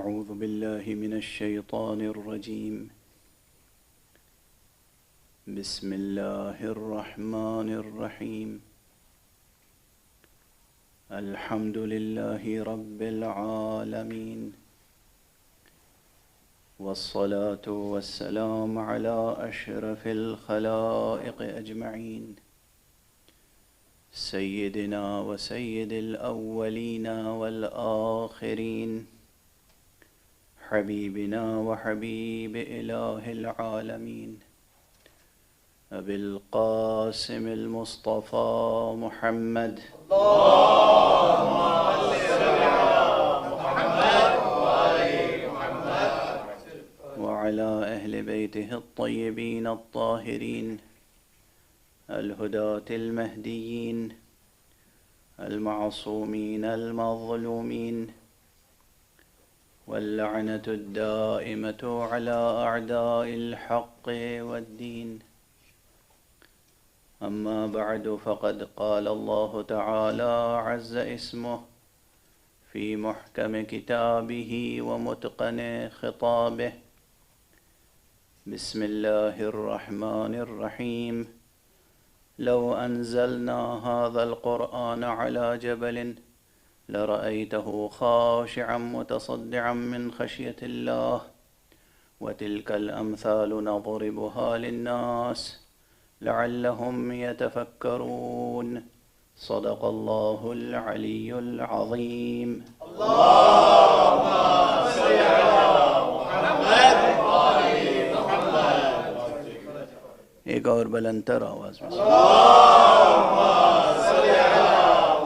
أعوذ بالله من الشيطان الرجيم. بسم الله الرحمن الرحيم. الحمد لله رب العالمين، والصلاة والسلام على أشرف الخلائق أجمعين، سيدنا وسيد الأولين والآخرين، حبيبنا وحبيب إله العالمين، أبي القاسم المصطفى محمد، اللهم صل على محمد وآل محمد، وعلى أهل بيته الطيبين الطاهرين الهداة المهديين المعصومين المظلومين، واللعنة الدائمة على أعداء الحق والدين. أما بعد، فقد قال الله تعالى عز اسمه في محكم كتابه ومتقن خطابه: بسم الله الرحمن الرحيم. لو أنزلنا هذا القرآن على جبل لرأيته خاشعا متصدعا من خشية الله، وتلك الأمثال نضربها للناس لعلهم يتفكرون. صدق الله العلي العظيم. اللهم صل على محمد وآل محمد. ایک اور بلندتر آواز میں اللهم صل على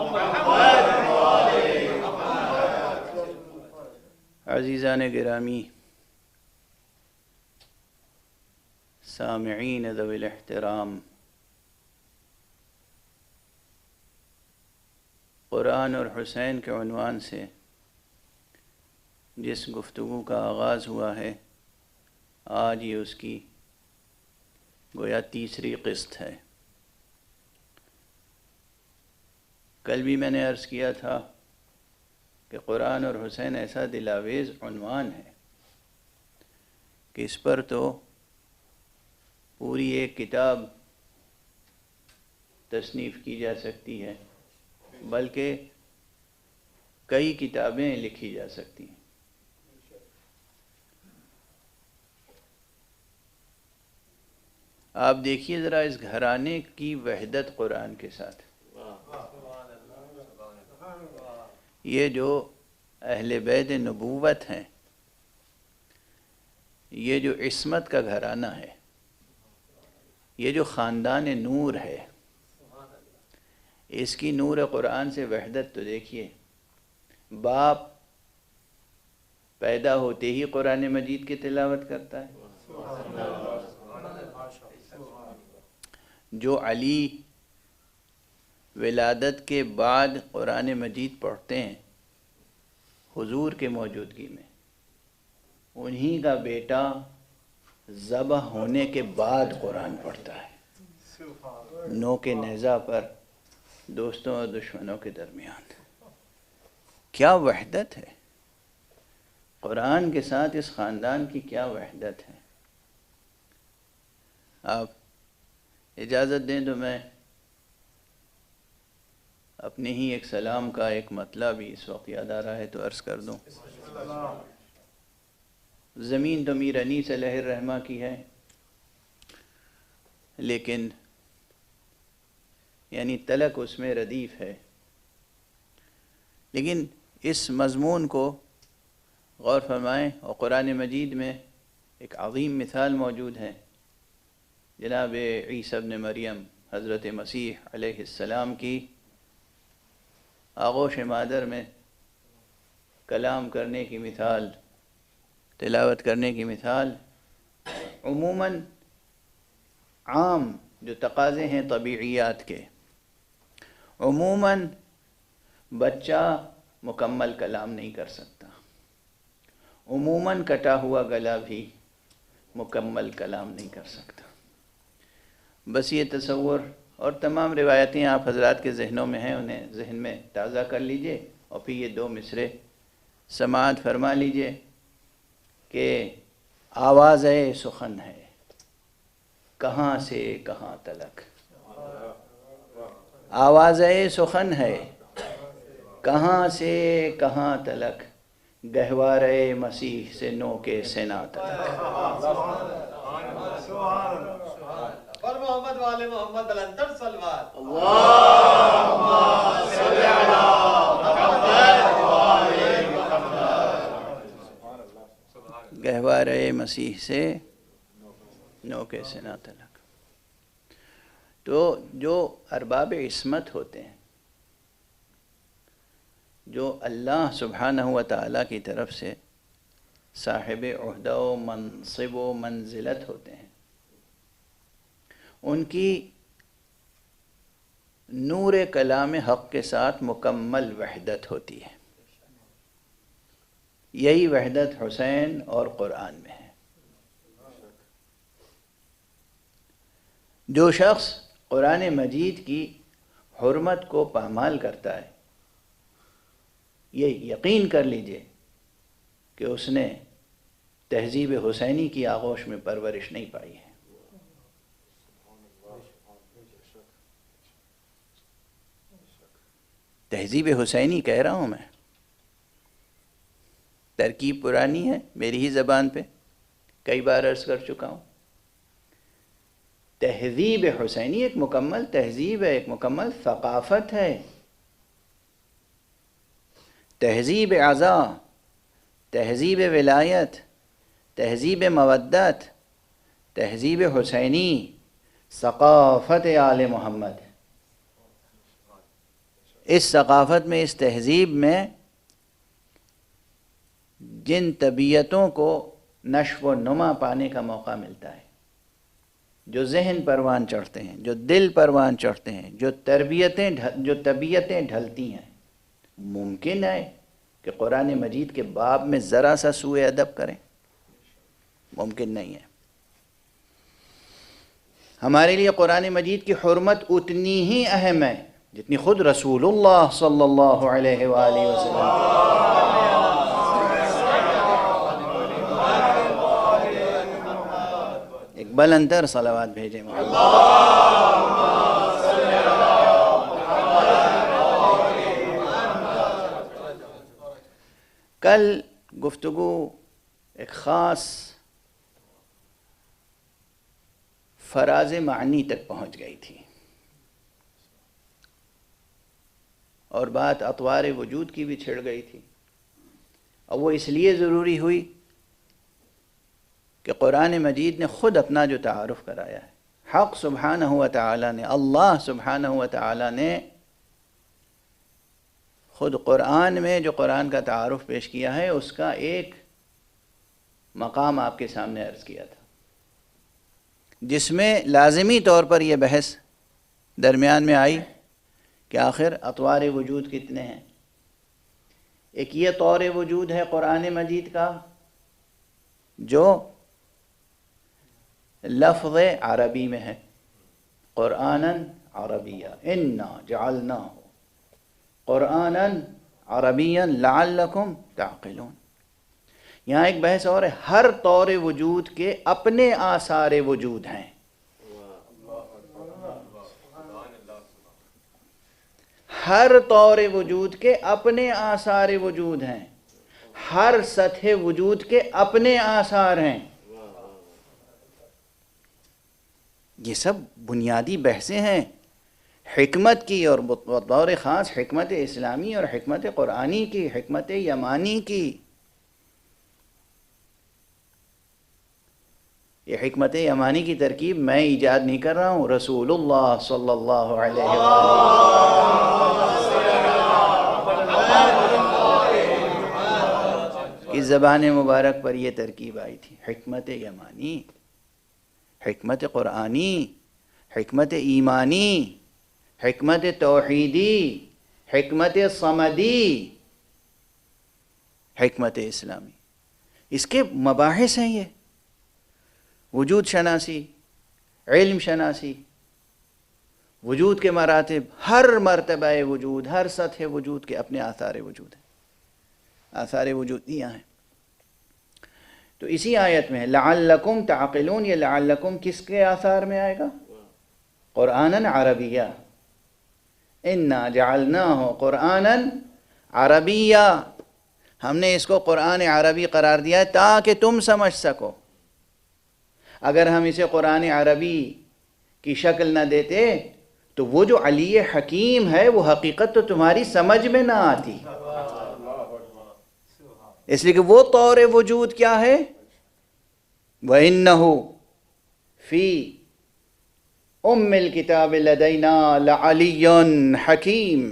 محمد وآل محمد. عزیزان گرامی، سامعین ذوی الاحترام، قرآن اور حسین کے عنوان سے جس گفتگو کا آغاز ہوا ہے، آج یہ اس کی گویا تیسری قسط ہے. کل بھی میں نے عرض کیا تھا کہ قرآن اور حسین ایسا دلاویز عنوان ہے کہ اس پر تو پوری ایک کتاب تصنیف کی جا سکتی ہے، بلکہ کئی کتابیں لکھی جا سکتی ہیں. آپ دیکھیے ذرا اس گھرانے کی وحدت قرآن کے ساتھ. یہ جو اہل بیت نبوت ہیں، یہ جو عصمت کا گھرانہ ہے، یہ جو خاندان نور ہے، اس کی نور قرآن سے وحدت تو دیکھیے. باپ پیدا ہوتے ہی قرآن مجید کی تلاوت کرتا ہے. جو علی ولادت کے بعد قرآن مجید پڑھتے ہیں حضور کے موجودگی میں، انہی کا بیٹا ذبح ہونے کے بعد قرآن پڑھتا ہے، نوک نیزہ پر دوستوں اور دشمنوں کے درمیان. کیا وحدت ہے قرآن کے ساتھ، اس خاندان کی کیا وحدت ہے. آپ اجازت دیں تو میں اپنے ہی ایک سلام کا ایک مطلب بھی اس وقت یاد آ رہا ہے تو عرض کر دوں. زمین تو میر انیس علیہ الرحمہ کی ہے، لیکن یعنی تلک اس میں ردیف ہے. لیکن اس مضمون کو غور فرمائیں، اور قرآن مجید میں ایک عظیم مثال موجود ہے. جناب عیسیٰ ابن مریم حضرت مسیح علیہ السلام کی آغوش مادر میں کلام کرنے کی مثال، تلاوت کرنے کی مثال. عموماً عام جو تقاضے ہیں طبیعیات کے، عموماً بچہ مکمل کلام نہیں کر سکتا، عموماً کٹا ہوا گلا بھی مکمل کلام نہیں کر سکتا. بس یہ تصور اور تمام روایتیں آپ حضرات کے ذہنوں میں ہیں، انہیں ذہن میں تازہ کر لیجئے اور پھر یہ دو مصرے سماعت فرما لیجئے. کہ آواز سخن ہے کہاں سے کہاں تلک، آواز سخن ہے کہاں سے کہاں تلک، گہوارے مسیح سے نو کے سنا تلک۔ اور محمد والے محمد الانتر صلوات۔ گہوارے مسیح سے نو کے سنا تلک۔ تو جو ارباب عصمت ہوتے ہیں، جو اللہ سبحانہ و تعالیٰ کی طرف سے صاحب عہدہ و منصب و منزلت ہوتے ہیں، ان کی نور کلام حق کے ساتھ مکمل وحدت ہوتی ہے۔ یہی وحدت حسین اور قرآن میں ہے۔ جو شخص قرآن مجید کی حرمت کو پامال کرتا ہے، یہ یقین کر لیجئے کہ اس نے تہذیب حسینی کی آغوش میں پرورش نہیں پائی ہے۔ تہذیب حسینی کہہ رہا ہوں میں، ترکیب پرانی ہے، میری ہی زبان پہ کئی بار عرض کر چکا ہوں۔ تہذیب حسینی ایک مکمل تہذیب ہے، ایک مکمل ثقافت ہے۔ تہذیب عزا، تہذیب ولایت، تہذیب مودت، تہذیب حسینی، ثقافت آل محمد۔ اس ثقافت میں، اس تہذیب میں جن طبیعتوں کو نشو و نما پانے کا موقع ملتا ہے، جو ذہن پروان چڑھتے ہیں، جو دل پروان چڑھتے ہیں، جو طبیعتیں ڈھلتی ہیں، ممکن ہے کہ قرآن مجید کے باب میں ذرا سا سوء ادب کریں؟ ممکن نہیں ہے۔ ہمارے لیے قرآن مجید کی حرمت اتنی ہی اہم ہے جتنی خود رسول اللہ صلی اللہ علیہ وآلہ وسلم۔ ایک بلند تر صلوات بھیجیں۔ کل گفتگو ایک خاص فراز معنی تک پہنچ گئی تھی، اور بات اطوار وجود کی بھی چھڑ گئی تھی، اور وہ اس لیے ضروری ہوئی کہ قرآن مجید نے خود اپنا جو تعارف کرایا ہے، حق سبحانہ و تعالیٰ نے، اللہ سبحانہ و تعالیٰ نے خود قرآن میں جو قرآن کا تعارف پیش کیا ہے، اس کا ایک مقام آپ کے سامنے عرض کیا تھا، جس میں لازمی طور پر یہ بحث درمیان میں آئی کہ آخر اطوار وجود کتنے ہیں۔ ایک یہ طور وجود ہے قرآن مجید کا جو لفظ عربی میں ہے، قرآناً عربیہ، انا جعلناہ قرآناً عربیاً لعلکم تعقلون۔ یہاں ایک بحث اور ہے، ہر طور وجود کے اپنے آثار وجود ہیں۔ ہر طور وجود کے اپنے آثار وجود ہیں، ہر سطح وجود کے اپنے آثار ہیں۔ یہ سب بنیادی بحثیں ہیں حکمت کی، اور بطور خاص حکمت اسلامی اور حکمت قرآنی کی، حکمت یمانی کی۔ یہ حکمت یمانی کی ترکیب میں ایجاد نہیں کر رہا ہوں، رسول اللہ صلی اللہ علیہ وسلم کی زبان مبارک پر یہ ترکیب آئی تھی۔ حکمت یمانی، حکمت قرآنی، حکمت ایمانی، حکمت توحیدی، حکمت صمدی، حکمت اسلامی، اس کے مباحث ہیں یہ۔ وجود شناسی، علم شناسی، وجود کے مراتب، ہر مرتبہ وجود، ہر سطح وجود کے اپنے آثار وجود ہیں، آثار وجودیاں ہیں۔ تو اسی آیت میں لعلکم تعقلون، یہ لعلکم کس کے آثار میں آئے گا؟ قرآناً عربیہ، انا جعلناہ قرآناً عربیہ، ہم نے اس کو قرآن عربی قرار دیا ہے تاکہ تم سمجھ سکو۔ اگر ہم اسے قرآن عربی کی شکل نہ دیتے تو وہ جو علی حکیم ہے وہ حقیقت تو تمہاری سمجھ میں نہ آتی، اس لیے کہ وہ طور وجود کیا ہے؟ وَإِنَّهُ فِي أُمِّ الْكِتَابِ لَدَيْنَا لَعَلِيٌّ حَكِيمٌ۔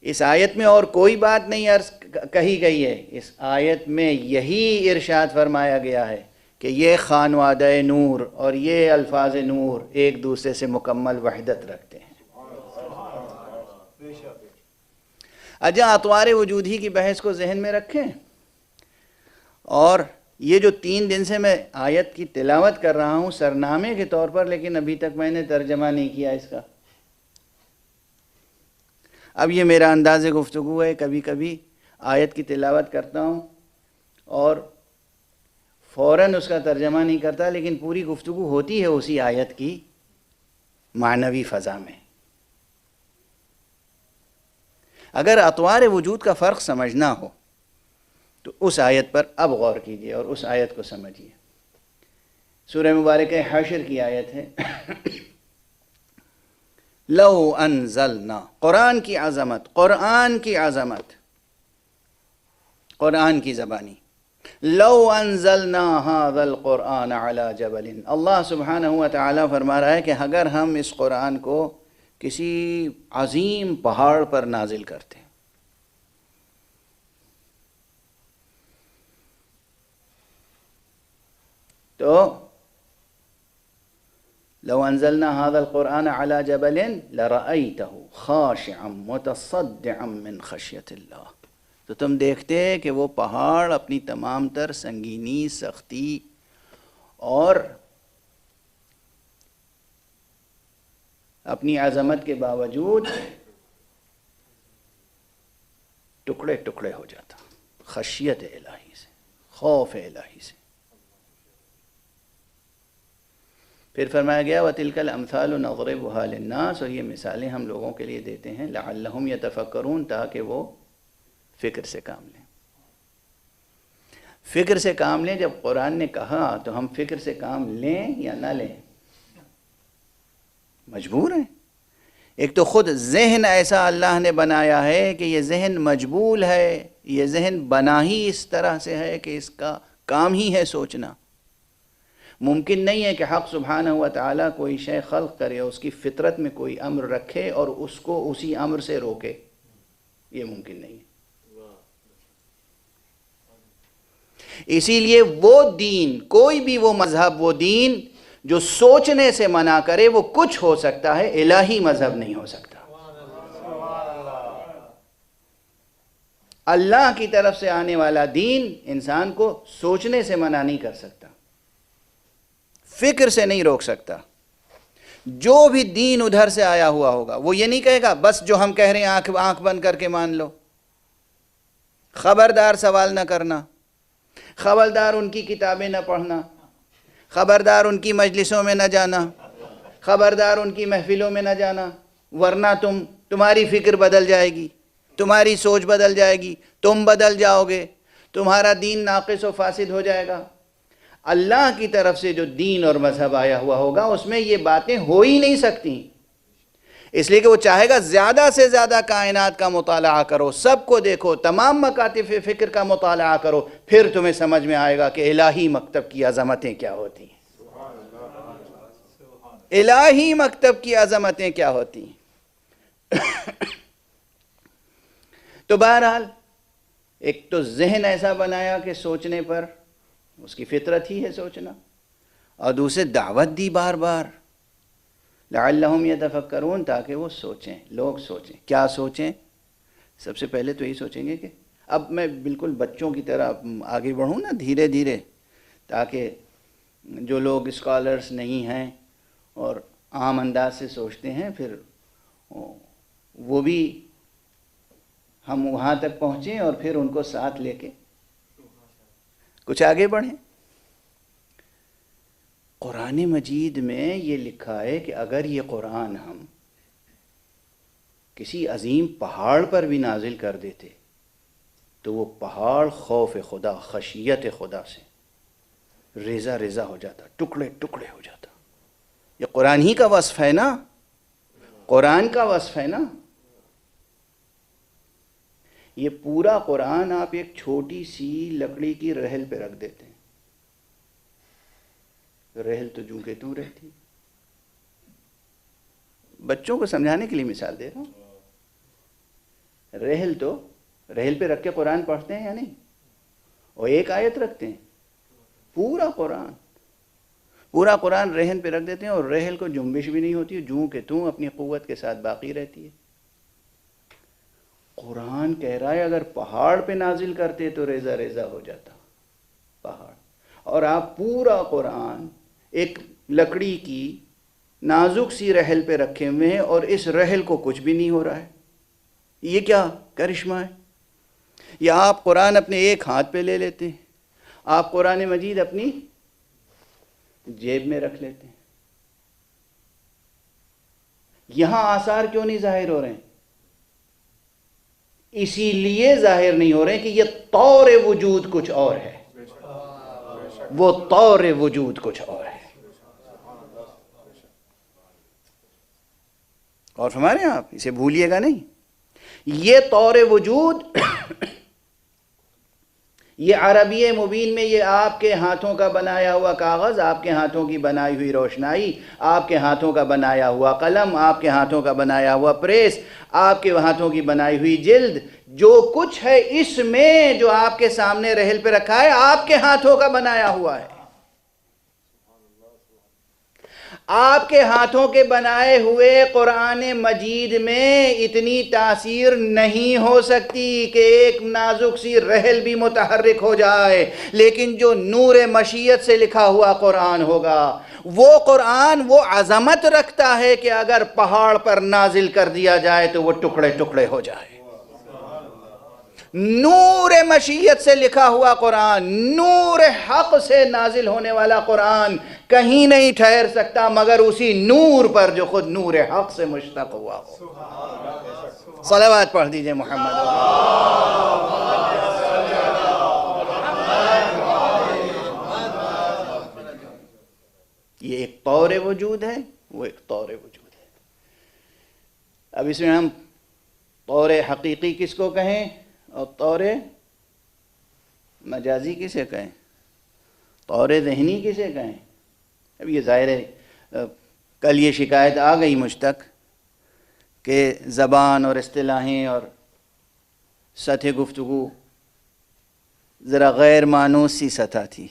اس آیت میں اور کوئی بات نہیں عرض کہی گئی ہے، اس آیت میں یہی ارشاد فرمایا گیا ہے کہ یہ خانوادہ نور اور یہ الفاظ نور ایک دوسرے سے مکمل وحدت رکھتے ہیں۔ اجا اطوار وجودی کی بحث کو ذہن میں رکھیں، اور یہ جو 3 دن سے میں آیت کی تلاوت کر رہا ہوں سرنامے کے طور پر، لیکن ابھی تک میں نے ترجمہ نہیں کیا اس کا۔ اب یہ میرا انداز گفتگو ہے، کبھی کبھی آیت کی تلاوت کرتا ہوں اور فوراً اس کا ترجمہ نہیں کرتا، لیکن پوری گفتگو ہوتی ہے اسی آیت کی معنوی فضا میں۔ اگر اطوار وجود کا فرق سمجھنا ہو تو اس آیت پر اب غور کیجیے اور اس آیت کو سمجھیے۔ سورہ مبارکہ حشر کی آیت ہے۔ لو انزلنا، قرآن کی عظمت، قرآن کی عظمت، قرآن کی زبانی۔ لو انزلنا هذا القرآن على جبل، اللہ سبحانہ و تعالیٰ فرما رہا ہے کہ اگر ہم اس قرآن کو کسی عظیم پہاڑ پر نازل کرتے، تو لو انزلنا هذا القرآن على جبل لرأيته خاشعا متصدعا من خشية اللہ، تو تم دیکھتے کہ وہ پہاڑ اپنی تمام تر سنگینی، سختی اور اپنی عظمت کے باوجود ٹکڑے ٹکڑے ہو جاتا، خشیت الہی سے، خوف الہی سے۔ پھر فرمایا گیا وَتِلْكَ الْأَمْثَالُ نَضْرِبُهَا لِلنَّاسِ، اور یہ مثالیں ہم لوگوں کے لیے دیتے ہیں لَعَلَّهُمْ يَتَفَكَّرُونَ، تاکہ وہ فکر سے کام لیں۔ فکر سے کام لیں، جب قرآن نے کہا تو ہم فکر سے کام لیں یا نہ لیں؟ مجبور ہیں۔ ایک تو خود ذہن ایسا اللہ نے بنایا ہے کہ یہ ذہن مجبول ہے، یہ ذہن بنا ہی اس طرح سے ہے کہ اس کا کام ہی ہے سوچنا۔ ممکن نہیں ہے کہ حق سبحانہ و تعالیٰ کوئی شے خلق کرے اور اس کی فطرت میں کوئی امر رکھے اور اس کو اسی امر سے روکے، یہ ممکن نہیں ہے۔ اسی لیے وہ دین، کوئی بھی وہ مذہب، وہ دین جو سوچنے سے منع کرے وہ کچھ ہو سکتا ہے، الہی مذہب نہیں ہو سکتا۔ اللہ کی طرف سے آنے والا دین انسان کو سوچنے سے منع نہیں کر سکتا، فکر سے نہیں روک سکتا۔ جو بھی دین ادھر سے آیا ہوا ہوگا وہ یہ نہیں کہے گا بس جو ہم کہہ رہے ہیں آنکھ بند کر کے مان لو، خبردار سوال نہ کرنا، خبردار ان کی کتابیں نہ پڑھنا، خبردار ان کی مجلسوں میں نہ جانا، خبردار ان کی محفلوں میں نہ جانا، ورنہ تمہاری فکر بدل جائے گی، تمہاری سوچ بدل جائے گی، تم بدل جاؤ گے، تمہارا دین ناقص و فاسد ہو جائے گا۔ اللہ کی طرف سے جو دین اور مذہب آیا ہوا ہوگا اس میں یہ باتیں ہو ہی نہیں سکتی، اس لیے کہ وہ چاہے گا زیادہ سے زیادہ کائنات کا مطالعہ کرو، سب کو دیکھو، تمام مکاتب فکر کا مطالعہ کرو، پھر تمہیں سمجھ میں آئے گا کہ الہی مکتب کی عظمتیں کیا ہوتی ہیں، الہی مکتب کی عظمتیں کیا ہوتی ہیں۔ تو بہرحال ایک تو ذہن ایسا بنایا کہ سوچنے پر اس کی فطرت ہی ہے سوچنا، اور دوسرے دعوت دی بار بار لعلہم یتفکرون، تاکہ وہ سوچیں، لوگ سوچیں۔ کیا سوچیں؟ سب سے پہلے تو یہی سوچیں گے کہ اب میں بالکل بچوں کی طرح آگے بڑھوں نا دھیرے دھیرے، تاکہ جو لوگ اسکالرس نہیں ہیں اور عام انداز سے سوچتے ہیں پھر وہ بھی ہم وہاں تک پہنچیں اور پھر ان کو ساتھ لے کے کچھ آگے بڑھیں۔ قرآن مجید میں یہ لکھا ہے کہ اگر یہ قرآن ہم کسی عظیم پہاڑ پر بھی نازل کر دیتے تو وہ پہاڑ خوف خدا، خشیت خدا سے ریزہ ریزہ ہو جاتا، ٹکڑے ٹکڑے ہو جاتا۔ یہ قرآن ہی کا وصف ہے نا، قرآن کا وصف ہے نا۔ یہ پورا قرآن آپ ایک چھوٹی سی لکڑی کی رحل پہ رکھ دیتے ہیں، رحل تو جوں کہ توں رہتی۔ بچوں کو سمجھانے کے لیے مثال دے رہا ہوں، رحل پہ رکھ کے قرآن پڑھتے ہیں یا نہیں؟ اور ایک آیت رکھتے ہیں، پورا قرآن رحل پہ رکھ دیتے ہیں، اور رحل کو جنبش بھی نہیں ہوتی، جوں کہ توں اپنی قوت کے ساتھ باقی رہتی ہے۔ قرآن کہہ رہا ہے اگر پہاڑ پہ نازل کرتے تو ریزہ ریزہ ہو جاتا پہاڑ، اور آپ پورا قرآن ایک لکڑی کی نازک سی رحل پہ رکھے ہوئے ہیں اور اس رحل کو کچھ بھی نہیں ہو رہا ہے۔ یہ کیا کرشمہ ہے؟ یا آپ قرآن اپنے ایک ہاتھ پہ لے لیتے ہیں، آپ قرآن مجید اپنی جیب میں رکھ لیتے ہیں۔ یہاں آثار کیوں نہیں ظاہر ہو رہے ہیں؟ اسی لیے ظاہر نہیں ہو رہے ہیں کہ یہ طور وجود کچھ اور ہے، وہ طور وجود کچھ اور ہے۔ اور فرما رہے ہیں آپ، اسے بھولیے گا نہیں۔ یہ طور وجود یہ عربی مبین میں یہ آپ کے ہاتھوں کا بنایا ہوا کاغذ، آپ کے ہاتھوں کی بنائی ہوئی روشنائی، آپ کے ہاتھوں کا بنایا ہوا قلم، آپ کے ہاتھوں کا بنایا ہوا پریس، آپ کے ہاتھوں کی بنائی ہوئی جلد، جو کچھ ہے اس میں جو آپ کے سامنے رحل پہ رکھا ہے آپ کے ہاتھوں کا بنایا ہوا ہے۔ آپ کے ہاتھوں کے بنائے ہوئے قرآن مجید میں اتنی تاثیر نہیں ہو سکتی کہ ایک نازک سی رحل بھی متحرک ہو جائے، لیکن جو نور مشیت سے لکھا ہوا قرآن ہوگا، وہ قرآن وہ عظمت رکھتا ہے کہ اگر پہاڑ پر نازل کر دیا جائے تو وہ ٹکڑے ٹکڑے ہو جائے۔ نور مشیت سے لکھا ہوا قرآن، نور حق سے نازل ہونے والا قرآن کہیں نہیں ٹھہر سکتا مگر اسی نور پر جو خود نور حق سے مشتق ہوا ہو۔ صلوات پڑھ دیجئے محمد۔ یہ ایک طور وجود ہے، وہ ایک طور وجود ہے۔ اب اس میں ہم طور حقیقی کس کو کہیں اور طور مجازی کسے کہیں، طور ذہنی کسے کہیں؟ اب یہ ظاہر ہے کل یہ شکایت آ گئی مجھ تک کہ زبان اور اصطلاحیں اور سطح گفتگو ذرا غیر مانوس سی سطح تھی،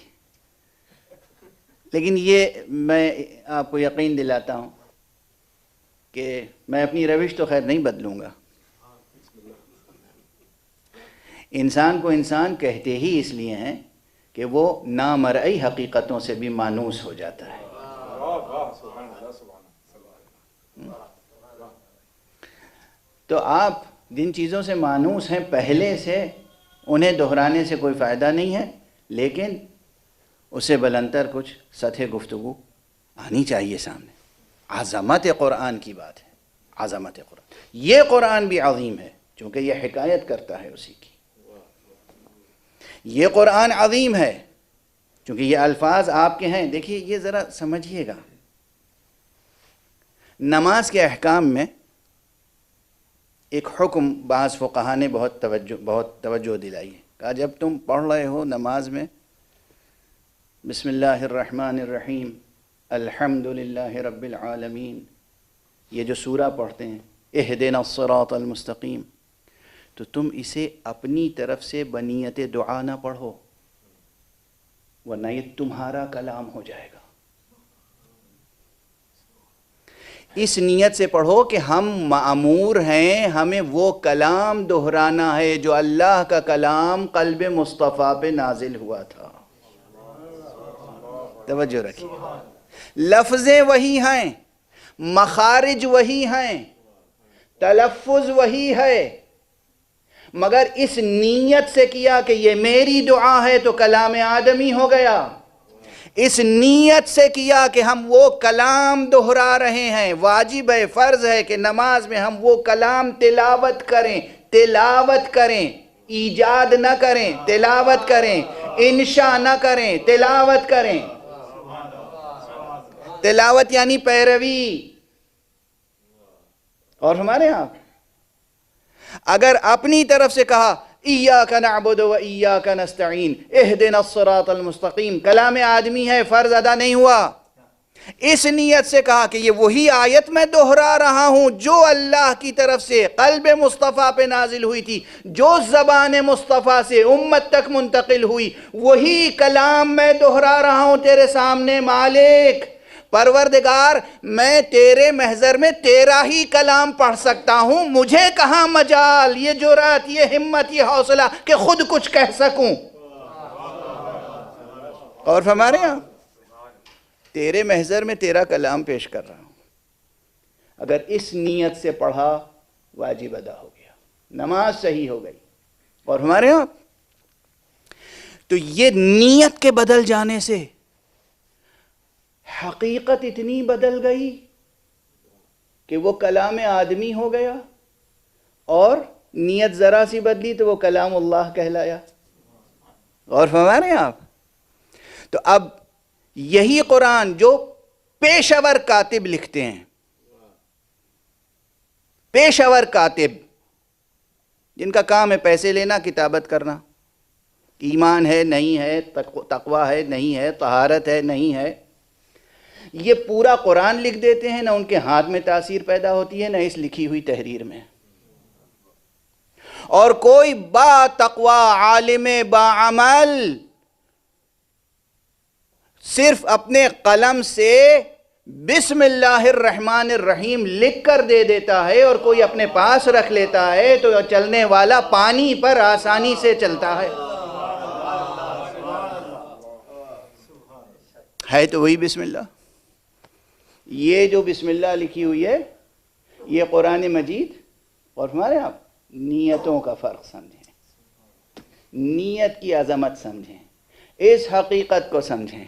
لیکن یہ میں آپ کو یقین دلاتا ہوں کہ میں اپنی روش تو خیر نہیں بدلوں گا۔ انسان کو انسان کہتے ہی اس لیے ہیں کہ وہ نامرئی حقیقتوں سے بھی مانوس ہو جاتا ہے۔ تو آپ جن چیزوں سے مانوس ہیں پہلے سے، انہیں دہرانے سے کوئی فائدہ نہیں ہے، لیکن اس سے بلندر کچھ سطح گفتگو آنی چاہیے سامنے۔ عظمت قرآن کی بات ہے، عظمت قرآن، یہ قرآن بھی عظیم ہے چونکہ یہ حکایت کرتا ہے اسی کی۔ یہ قرآن عظیم ہے چونکہ یہ الفاظ آپ کے ہیں۔ دیکھیے یہ ذرا سمجھیے گا، نماز کے احکام میں ایک حکم بعض فقہا نے بہت توجہ دلائی ہے، کہا جب تم پڑھ رہے ہو نماز میں بسم اللہ الرحمن الرحیم الحمدللہ رب العالمین، یہ جو سورہ پڑھتے ہیں اہدنا الصراط المستقیم، تو تم اسے اپنی طرف سے بنیت دعا نہ پڑھو ورنہ یہ تمہارا کلام ہو جائے گا۔ اس نیت سے پڑھو کہ ہم مأمور ہیں، ہمیں وہ کلام دہرانا ہے جو اللہ کا کلام قلب مصطفیٰ پہ نازل ہوا تھا۔ توجہ رکھیے، لفظیں وہی ہیں، مخارج وہی ہیں، تلفظ وہی ہے، مگر اس نیت سے کیا کہ یہ میری دعا ہے تو کلام آدمی ہو گیا. اس نیت سے کیا کہ ہم وہ کلام دہرا رہے ہیں. واجب ہے، فرض ہے کہ نماز میں ہم وہ کلام تلاوت کریں، ایجاد نہ کریں، تلاوت کریں، انشاء نہ کریں، تلاوت کریں. تلاوت یعنی پیروی. اور ہمارے ہاں اگر اپنی طرف سے کہا ایاک نعبد و ایاک نستعین اہدنا الصراط المستقیم، کلام آدمی ہے، فرض ادا نہیں ہوا. اس نیت سے کہا کہ یہ وہی آیت میں دہرا رہا ہوں جو اللہ کی طرف سے قلب مصطفیٰ پہ نازل ہوئی تھی، جو زبان مصطفیٰ سے امت تک منتقل ہوئی، وہی کلام میں دہرا رہا ہوں تیرے سامنے. مالک، پروردگار، میں تیرے محضر میں تیرا ہی کلام پڑھ سکتا ہوں، مجھے کہاں مجال، یہ جرات، یہ ہمت، یہ حوصلہ کہ خود کچھ کہہ سکوں. اور ہمارے ہاں تیرے محضر میں تیرا کلام پیش کر رہا ہوں. اگر اس نیت سے پڑھا، واجب ادا ہو گیا، نماز صحیح ہو گئی. اور ہمارے ہاں تو یہ نیت کے بدل جانے سے حقیقت اتنی بدل گئی کہ وہ کلام آدمی ہو گیا، اور نیت ذرا سی بدلی تو وہ کلام اللہ کہلایا. اور ہمارے آپ تو اب یہی قرآن جو پیشور کاتب لکھتے ہیں، پیشور کاتب جن کا کام ہے پیسے لینا، کتابت کرنا، ایمان ہے نہیں ہے، تقوی ہے نہیں ہے، طہارت ہے نہیں ہے، یہ پورا قرآن لکھ دیتے ہیں. نہ ان کے ہاتھ میں تاثیر پیدا ہوتی ہے، نہ اس لکھی ہوئی تحریر میں. اور کوئی با تقوی عالم با عمل صرف اپنے قلم سے بسم اللہ الرحمن الرحیم لکھ کر دے دیتا ہے، اور کوئی اپنے پاس رکھ لیتا ہے تو چلنے والا پانی پر آسانی سے چلتا ہے تو وہی بسم اللہ. یہ جو بسم اللہ لکھی ہوئی ہے، یہ قرآن مجید. اور ہمارے آپ نیتوں کا فرق سمجھیں، نیت کی عظمت سمجھیں، اس حقیقت کو سمجھیں.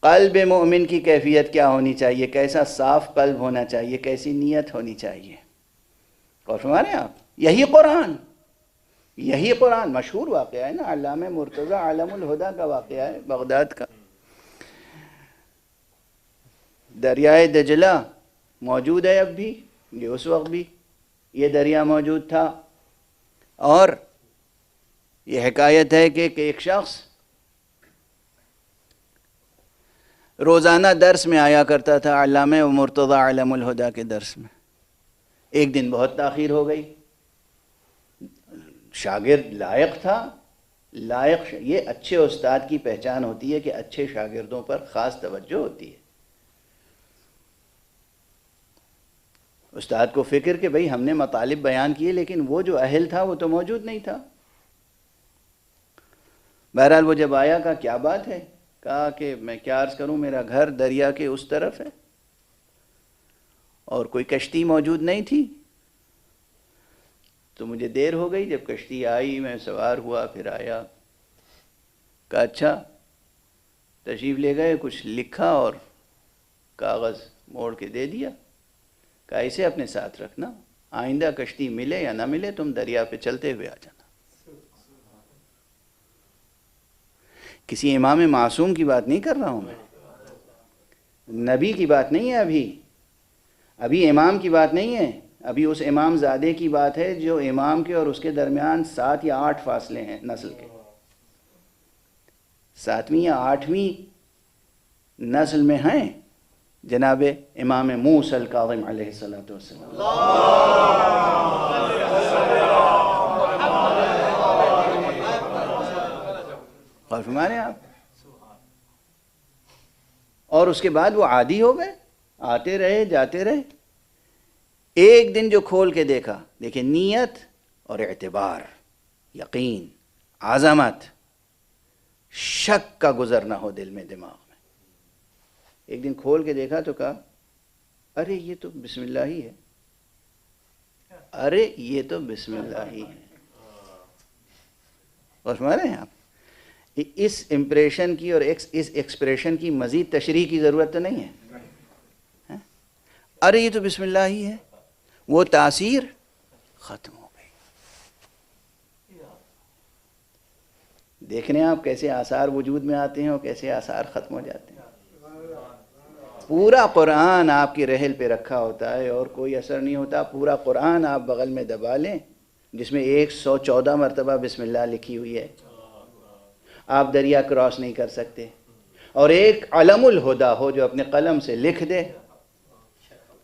قلب مومن کی کیفیت کیا ہونی چاہیے، کیسا صاف قلب ہونا چاہیے، کیسی نیت ہونی چاہیے. اور ہمارے آپ یہی قرآن مشہور واقعہ ہے نا، علامہ مرتضی عالم الہدیٰ کا واقعہ ہے، بغداد کا. دریائے دجلہ موجود ہے اب بھی، یہ اس وقت بھی یہ دریا موجود تھا. اور یہ حکایت ہے کہ ایک شخص روزانہ درس میں آیا کرتا تھا، علامہ مرتضی عالم الہدیٰ کے درس میں. ایک دن بہت تاخیر ہو گئی. شاگرد لائق تھا، یہ اچھے استاد کی پہچان ہوتی ہے کہ اچھے شاگردوں پر خاص توجہ ہوتی ہے. استاد کو فکر کہ بھئی ہم نے مطالب بیان کیے، لیکن وہ جو اہل تھا وہ تو موجود نہیں تھا. بہرحال وہ جب آیا، کہا کیا بات ہے؟ کہا کہ میں کیا عرض کروں، میرا گھر دریا کے اس طرف ہے اور کوئی کشتی موجود نہیں تھی، تو مجھے دیر ہو گئی. جب کشتی آئی میں سوار ہوا، پھر آیا. کہا اچھا. تشریف لے گئے، کچھ لکھا اور کاغذ موڑ کے دے دیا. کہا اسے اپنے ساتھ رکھنا، آئندہ کشتی ملے یا نہ ملے تم دریا پہ چلتے ہوئے آ جانا. کسی امام معصوم کی بات نہیں کر رہا ہوں میں، نبی کی بات نہیں ہے، ابھی امام کی بات نہیں ہے، ابھی اس امام زادے کی بات ہے جو امام کے اور اس کے درمیان 7 یا 8 فاصلے ہیں نسل کے. 7ویں یا 8ویں نسل میں ہیں جناب امام موسیٰ الکاظم علیہ السلام. اور فرمانے آپ، اور اس کے بعد وہ عادی ہو گئے، آتے رہے جاتے رہے. ایک دن جو کھول کے دیکھا، دیکھیں نیت اور اعتبار، یقین، عظمت، شک کا گزر نہ ہو دل میں دماغ میں. ایک دن کھول کے دیکھا تو کہا ارے یہ تو بسم اللہ ہی ہے. ارے یہ تو بسم اللہ ہی ہے. اور سمجھ رہے ہیں آپ، اس امپریشن کی اور اس ایکسپریشن کی مزید تشریح کی ضرورت تو نہیں ہے. ارے یہ تو بسم اللہ ہی ہے، وہ تاثیر ختم ہو گئی. دیکھ رہے ہیں آپ کیسے آثار وجود میں آتے ہیں اور کیسے آثار ختم ہو جاتے ہیں. پورا قرآن آپ کی رحل پہ رکھا ہوتا ہے اور کوئی اثر نہیں ہوتا. پورا قرآن آپ بغل میں دبا لیں جس میں 114 مرتبہ بسم اللہ لکھی ہوئی ہے، آپ دریا کراس نہیں کر سکتے. اور ایک علم الہدا ہو جو اپنے قلم سے لکھ دے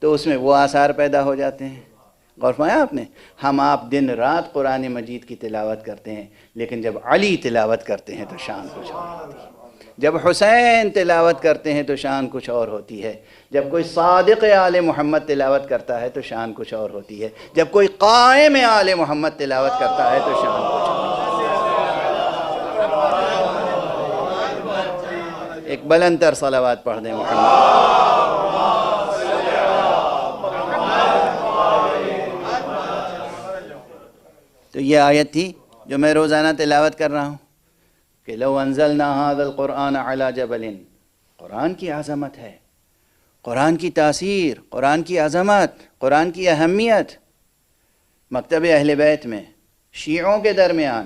تو اس میں وہ آثار پیدا ہو جاتے ہیں. غور فرمایا آپ نے؟ ہم آپ دن رات قرآن مجید کی تلاوت کرتے ہیں، لیکن جب علی تلاوت کرتے ہیں تو شان کچھ اور ہوتی ہے. جب حسین تلاوت کرتے ہیں تو شان کچھ اور ہوتی ہے. جب کوئی صادق آل محمد تلاوت کرتا ہے تو شان کچھ اور ہوتی ہے. جب کوئی قائم آل محمد تلاوت کرتا ہے تو شان کچھ اور ہوتی ہے. ایک بلند تر صلوات پڑھ دیں محمد. تو یہ آیت تھی جو میں روزانہ تلاوت کر رہا ہوں کہ لو انزلنا هذا القرآن على جبل. قرآن کی عظمت ہے، قرآن کی تاثیر، قرآن کی عظمت، قرآن کی اہمیت مکتب اہل بیت میں شیعوں کے درمیان.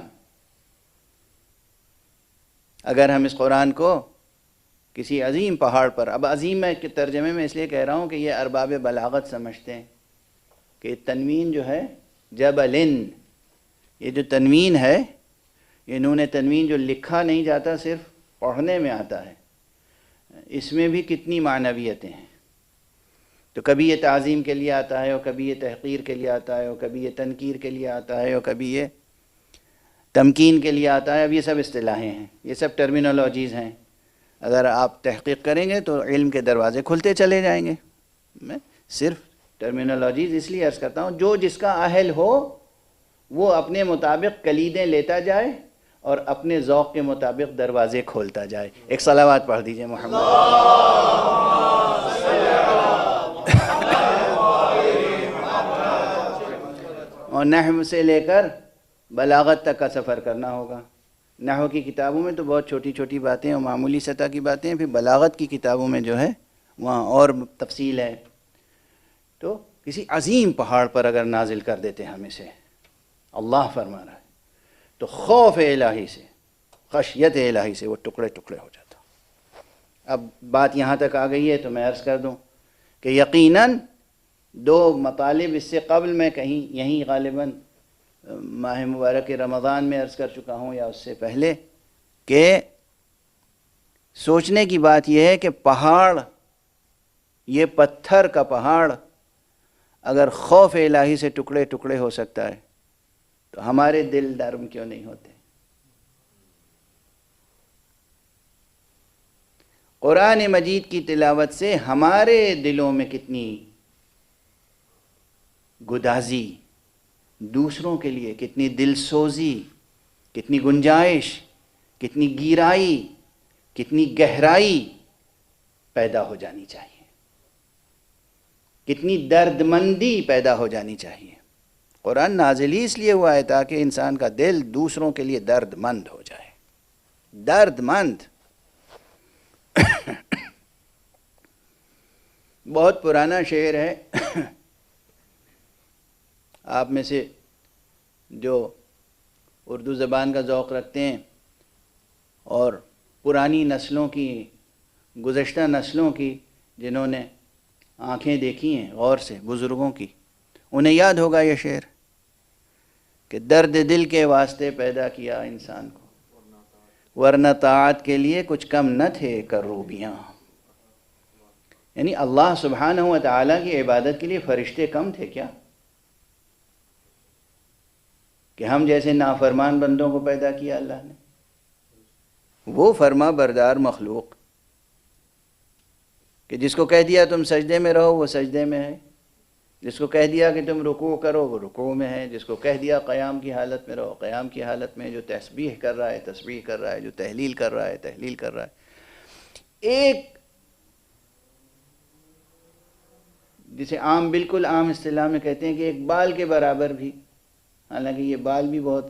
اگر ہم اس قرآن کو کسی عظیم پہاڑ پر، اب عظیم میں ترجمے میں اس لیے کہہ رہا ہوں کہ یہ ارباب بلاغت سمجھتے ہیں کہ تنوین جو ہے جبلن، یہ جو تنوین ہے، یہ نون تنوین جو لکھا نہیں جاتا صرف پڑھنے میں آتا ہے، اس میں بھی کتنی معنویتیں ہیں. تو کبھی یہ تعظیم کے لیے آتا ہے اور کبھی یہ تحقیر کے لیے آتا ہے اور کبھی یہ تنکیر کے لیے آتا ہے اور کبھی یہ تمکین کے لیے آتا ہے. اب یہ سب اصطلاحیں ہیں، یہ سب ٹرمینالوجیز ہیں. اگر آپ تحقیق کریں گے تو علم کے دروازے کھلتے چلے جائیں گے. میں صرف ٹرمینالوجیز اس لیے عرض کرتا ہوں جو جس کا اہل ہو وہ اپنے مطابق کلیدیں لیتا جائے اور اپنے ذوق کے مطابق دروازے کھولتا جائے. ایک صلوات پڑھ دیجئے محمد. اور نحو سے لے کر بلاغت تک کا سفر کرنا ہوگا. نحو کی کتابوں میں تو بہت چھوٹی چھوٹی باتیں اور معمولی سطح کی باتیں ہیں، پھر بلاغت کی کتابوں میں جو ہے وہاں اور تفصیل ہے. تو کسی عظیم پہاڑ پر اگر نازل کر دیتے ہم اسے، اللہ فرما رہا ہے، تو خوف الہی سے، خشیت الہی سے وہ ٹکڑے ٹکڑے ہو جاتا. اب بات یہاں تک آ گئی ہے تو میں عرض کر دوں کہ یقیناً 2 مطالب اس سے قبل میں کہیں یہیں غالباً ماہ مبارک رمضان میں عرض کر چکا ہوں یا اس سے پہلے، کہ سوچنے کی بات یہ ہے کہ پہاڑ، یہ پتھر کا پہاڑ اگر خوف الہی سے ٹکڑے ٹکڑے ہو سکتا ہے تو ہمارے دل نرم کیوں نہیں ہوتے؟ قرآن مجید کی تلاوت سے ہمارے دلوں میں کتنی گدازی، دوسروں کے لیے کتنی دل سوزی، کتنی گنجائش، کتنی گہرائی، کتنی گہرائی پیدا ہو جانی چاہیے، کتنی درد مندی پیدا ہو جانی چاہیے. قرآن نازل ہی اس لیے ہوا ہے تاکہ انسان کا دل دوسروں کے لیے درد مند ہو جائے. درد مند. بہت پرانا شعر ہے، آپ میں سے جو اردو زبان کا ذوق رکھتے ہیں اور پرانی نسلوں کی، گزشتہ نسلوں کی جنہوں نے آنکھیں دیکھی ہیں غور سے، بزرگوں کی، انہیں یاد ہوگا یہ شعر کہ درد دل کے واسطے پیدا کیا انسان کو، ورنہ طاعت کے لیے کچھ کم نہ تھے کروبیاں. یعنی اللہ سبحانہ و تعالیٰ کی عبادت کے لیے فرشتے کم تھے کیا کہ ہم جیسے نافرمان بندوں کو پیدا کیا اللہ نے؟ وہ فرما بردار مخلوق کہ جس کو کہہ دیا تم سجدے میں رہو وہ سجدے میں ہے، جس کو کہہ دیا کہ تم رکوع کرو وہ رکوع میں ہے، جس کو کہہ دیا قیام کی حالت میں رہو قیام کی حالت میں، جو تسبیح کر رہا ہے تسبیح کر رہا ہے، جو تحلیل کر رہا ہے تحلیل کر رہا ہے. ایک جسے عام بالکل عام اصطلاح میں کہتے ہیں کہ ایک بال کے برابر بھی، حالانکہ یہ بال بھی بہت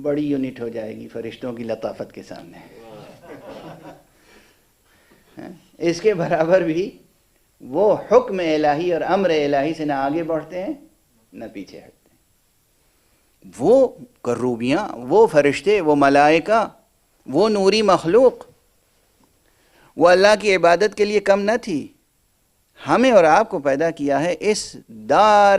بڑی یونٹ ہو جائے گی فرشتوں کی لطافت کے سامنے، اس کے برابر بھی وہ حکم الہی اور امر الہی سے نہ آگے بڑھتے ہیں نہ پیچھے ہٹتے ہیں۔ وہ کروبیاں، وہ فرشتے، وہ ملائکہ، وہ نوری مخلوق، وہ اللہ کی عبادت کے لیے کم نہ تھی۔ ہمیں اور آپ کو پیدا کیا ہے اس دار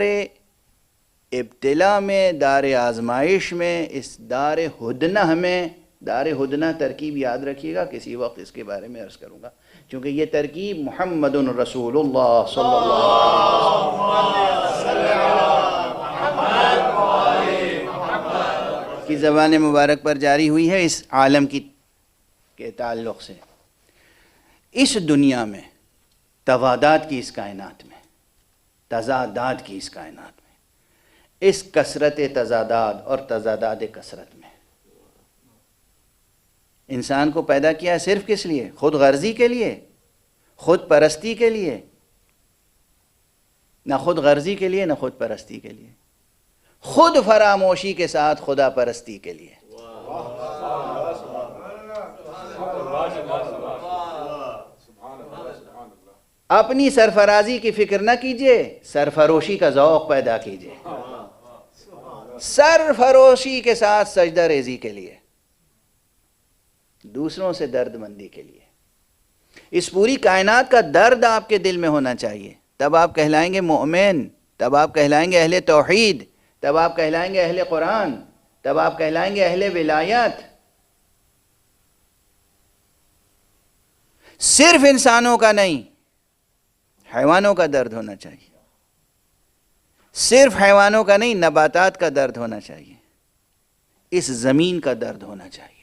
ابتلا میں، دار آزمائش میں، اس دار ہدنہ میں۔ دار ہدنہ ترکیب یاد رکھیے گا، کسی وقت اس کے بارے میں عرض کروں گا، چونکہ یہ ترکیب محمد رسول اللہ صلی اللہ علیہ وسلم کی زبان مبارک پر جاری ہوئی ہے اس عالم کے تعلق سے۔ اس دنیا میں، تضادات کی اس کائنات میں، تضادات کی اس کائنات میں، اس کثرت تضادات اور تضادات کثرت میں انسان کو پیدا کیا ہے صرف کس لیے؟ خود غرضی کے لیے، خود پرستی کے لیے؟ نہ خود غرضی کے لیے نہ خود پرستی کے لیے، خود فراموشی کے ساتھ خدا پرستی کے لیے۔ اپنی سرفرازی کی فکر نہ کیجئے، سرفروشی کا ذوق پیدا کیجئے، سرفروشی کے ساتھ سجدہ ریزی کے لیے، دوسروں سے درد مندی کے لیے۔ اس پوری کائنات کا درد آپ کے دل میں ہونا چاہیے، تب آپ کہلائیں گے مومن، تب آپ کہلائیں گے اہل توحید، تب آپ کہلائیں گے اہل قرآن، تب آپ کہلائیں گے اہل ولایت۔ صرف انسانوں کا نہیں، حیوانوں کا درد ہونا چاہیے، صرف حیوانوں کا نہیں، نباتات کا درد ہونا چاہیے، اس زمین کا درد ہونا چاہیے۔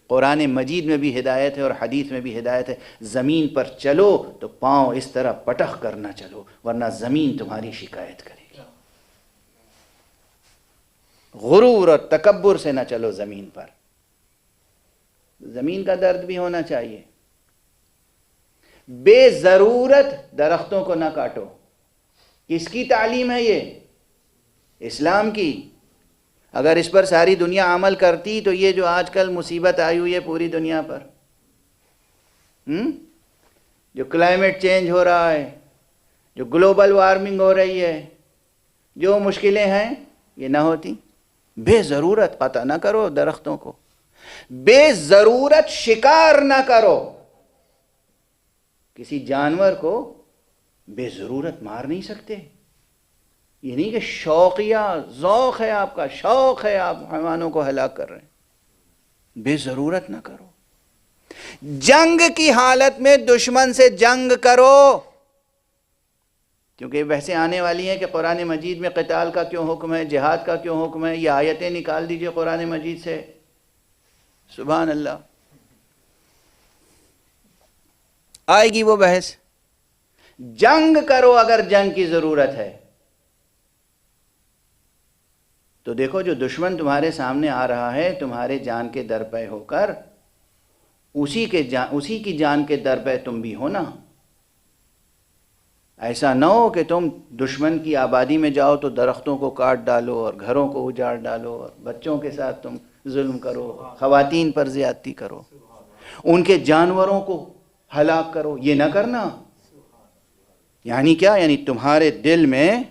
قرآن مجید میں بھی ہدایت ہے اور حدیث میں بھی ہدایت ہے، زمین پر چلو تو پاؤں اس طرح پٹخ کر نہ چلو ورنہ زمین تمہاری شکایت کرے گی۔ غرور اور تکبر سے نہ چلو زمین پر، زمین کا درد بھی ہونا چاہیے۔ بے ضرورت درختوں کو نہ کاٹو۔ کس کی تعلیم ہے یہ؟ اسلام کی۔ اگر اس پر ساری دنیا عمل کرتی تو یہ جو آج کل مصیبت آئی ہوئی ہے پوری دنیا پر، جو کلائمیٹ چینج ہو رہا ہے، جو گلوبل وارمنگ ہو رہی ہے، جو مشکلیں ہیں، یہ نہ ہوتی۔ بے ضرورت قطع نہ کرو درختوں کو، بے ضرورت شکار نہ کرو۔ کسی جانور کو بے ضرورت مار نہیں سکتے۔ یہ نہیں کہ شوقیہ ذوق ہے آپ کا، شوق ہے آپ حیوانوں کو ہلاک کر رہے ہیں۔ بے ضرورت نہ کرو۔ جنگ کی حالت میں دشمن سے جنگ کرو، کیونکہ یہ بحثیں آنے والی ہیں کہ قرآن مجید میں قتال کا کیوں حکم ہے، جہاد کا کیوں حکم ہے۔ یہ آیتیں نکال دیجئے قرآن مجید سے، سبحان اللہ، آئے گی وہ بحث۔ جنگ کرو اگر جنگ کی ضرورت ہے تو دیکھو جو دشمن تمہارے سامنے آ رہا ہے تمہارے جان کے در پہ ہو کر، اسی کی جان کے در پہ تم بھی ہونا۔ ایسا نہ ہو کہ تم دشمن کی آبادی میں جاؤ تو درختوں کو کاٹ ڈالو اور گھروں کو اجاڑ ڈالو اور بچوں کے ساتھ تم ظلم کرو، خواتین پر زیادتی کرو، ان کے جانوروں کو ہلاک کرو۔ یہ نہ کرنا۔ یعنی کیا؟ یعنی تمہارے دل میں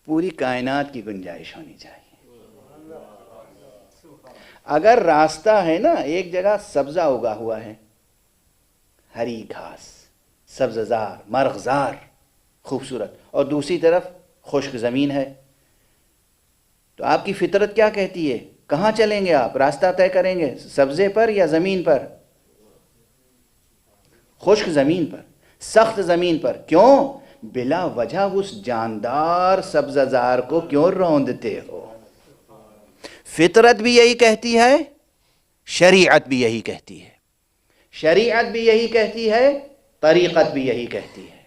پوری کائنات کی گنجائش ہونی چاہیے۔ اگر راستہ ہے نا، ایک جگہ سبزہ اگا ہوا ہے، ہری گھاس، سبززار، مرغزار، خوبصورت، اور دوسری طرف خشک زمین ہے، تو آپ کی فطرت کیا کہتی ہے؟ کہاں چلیں گے آپ؟ راستہ طے کریں گے سبزے پر یا زمین پر؟ خشک زمین پر، سخت زمین پر۔ کیوں؟ بلا وجہ اس جاندار سبززار کو کیوں روندتے ہو؟ فطرت بھی یہی کہتی ہے، شریعت بھی یہی کہتی ہے، شریعت بھی یہی کہتی ہے، طریقت بھی یہی کہتی ہے۔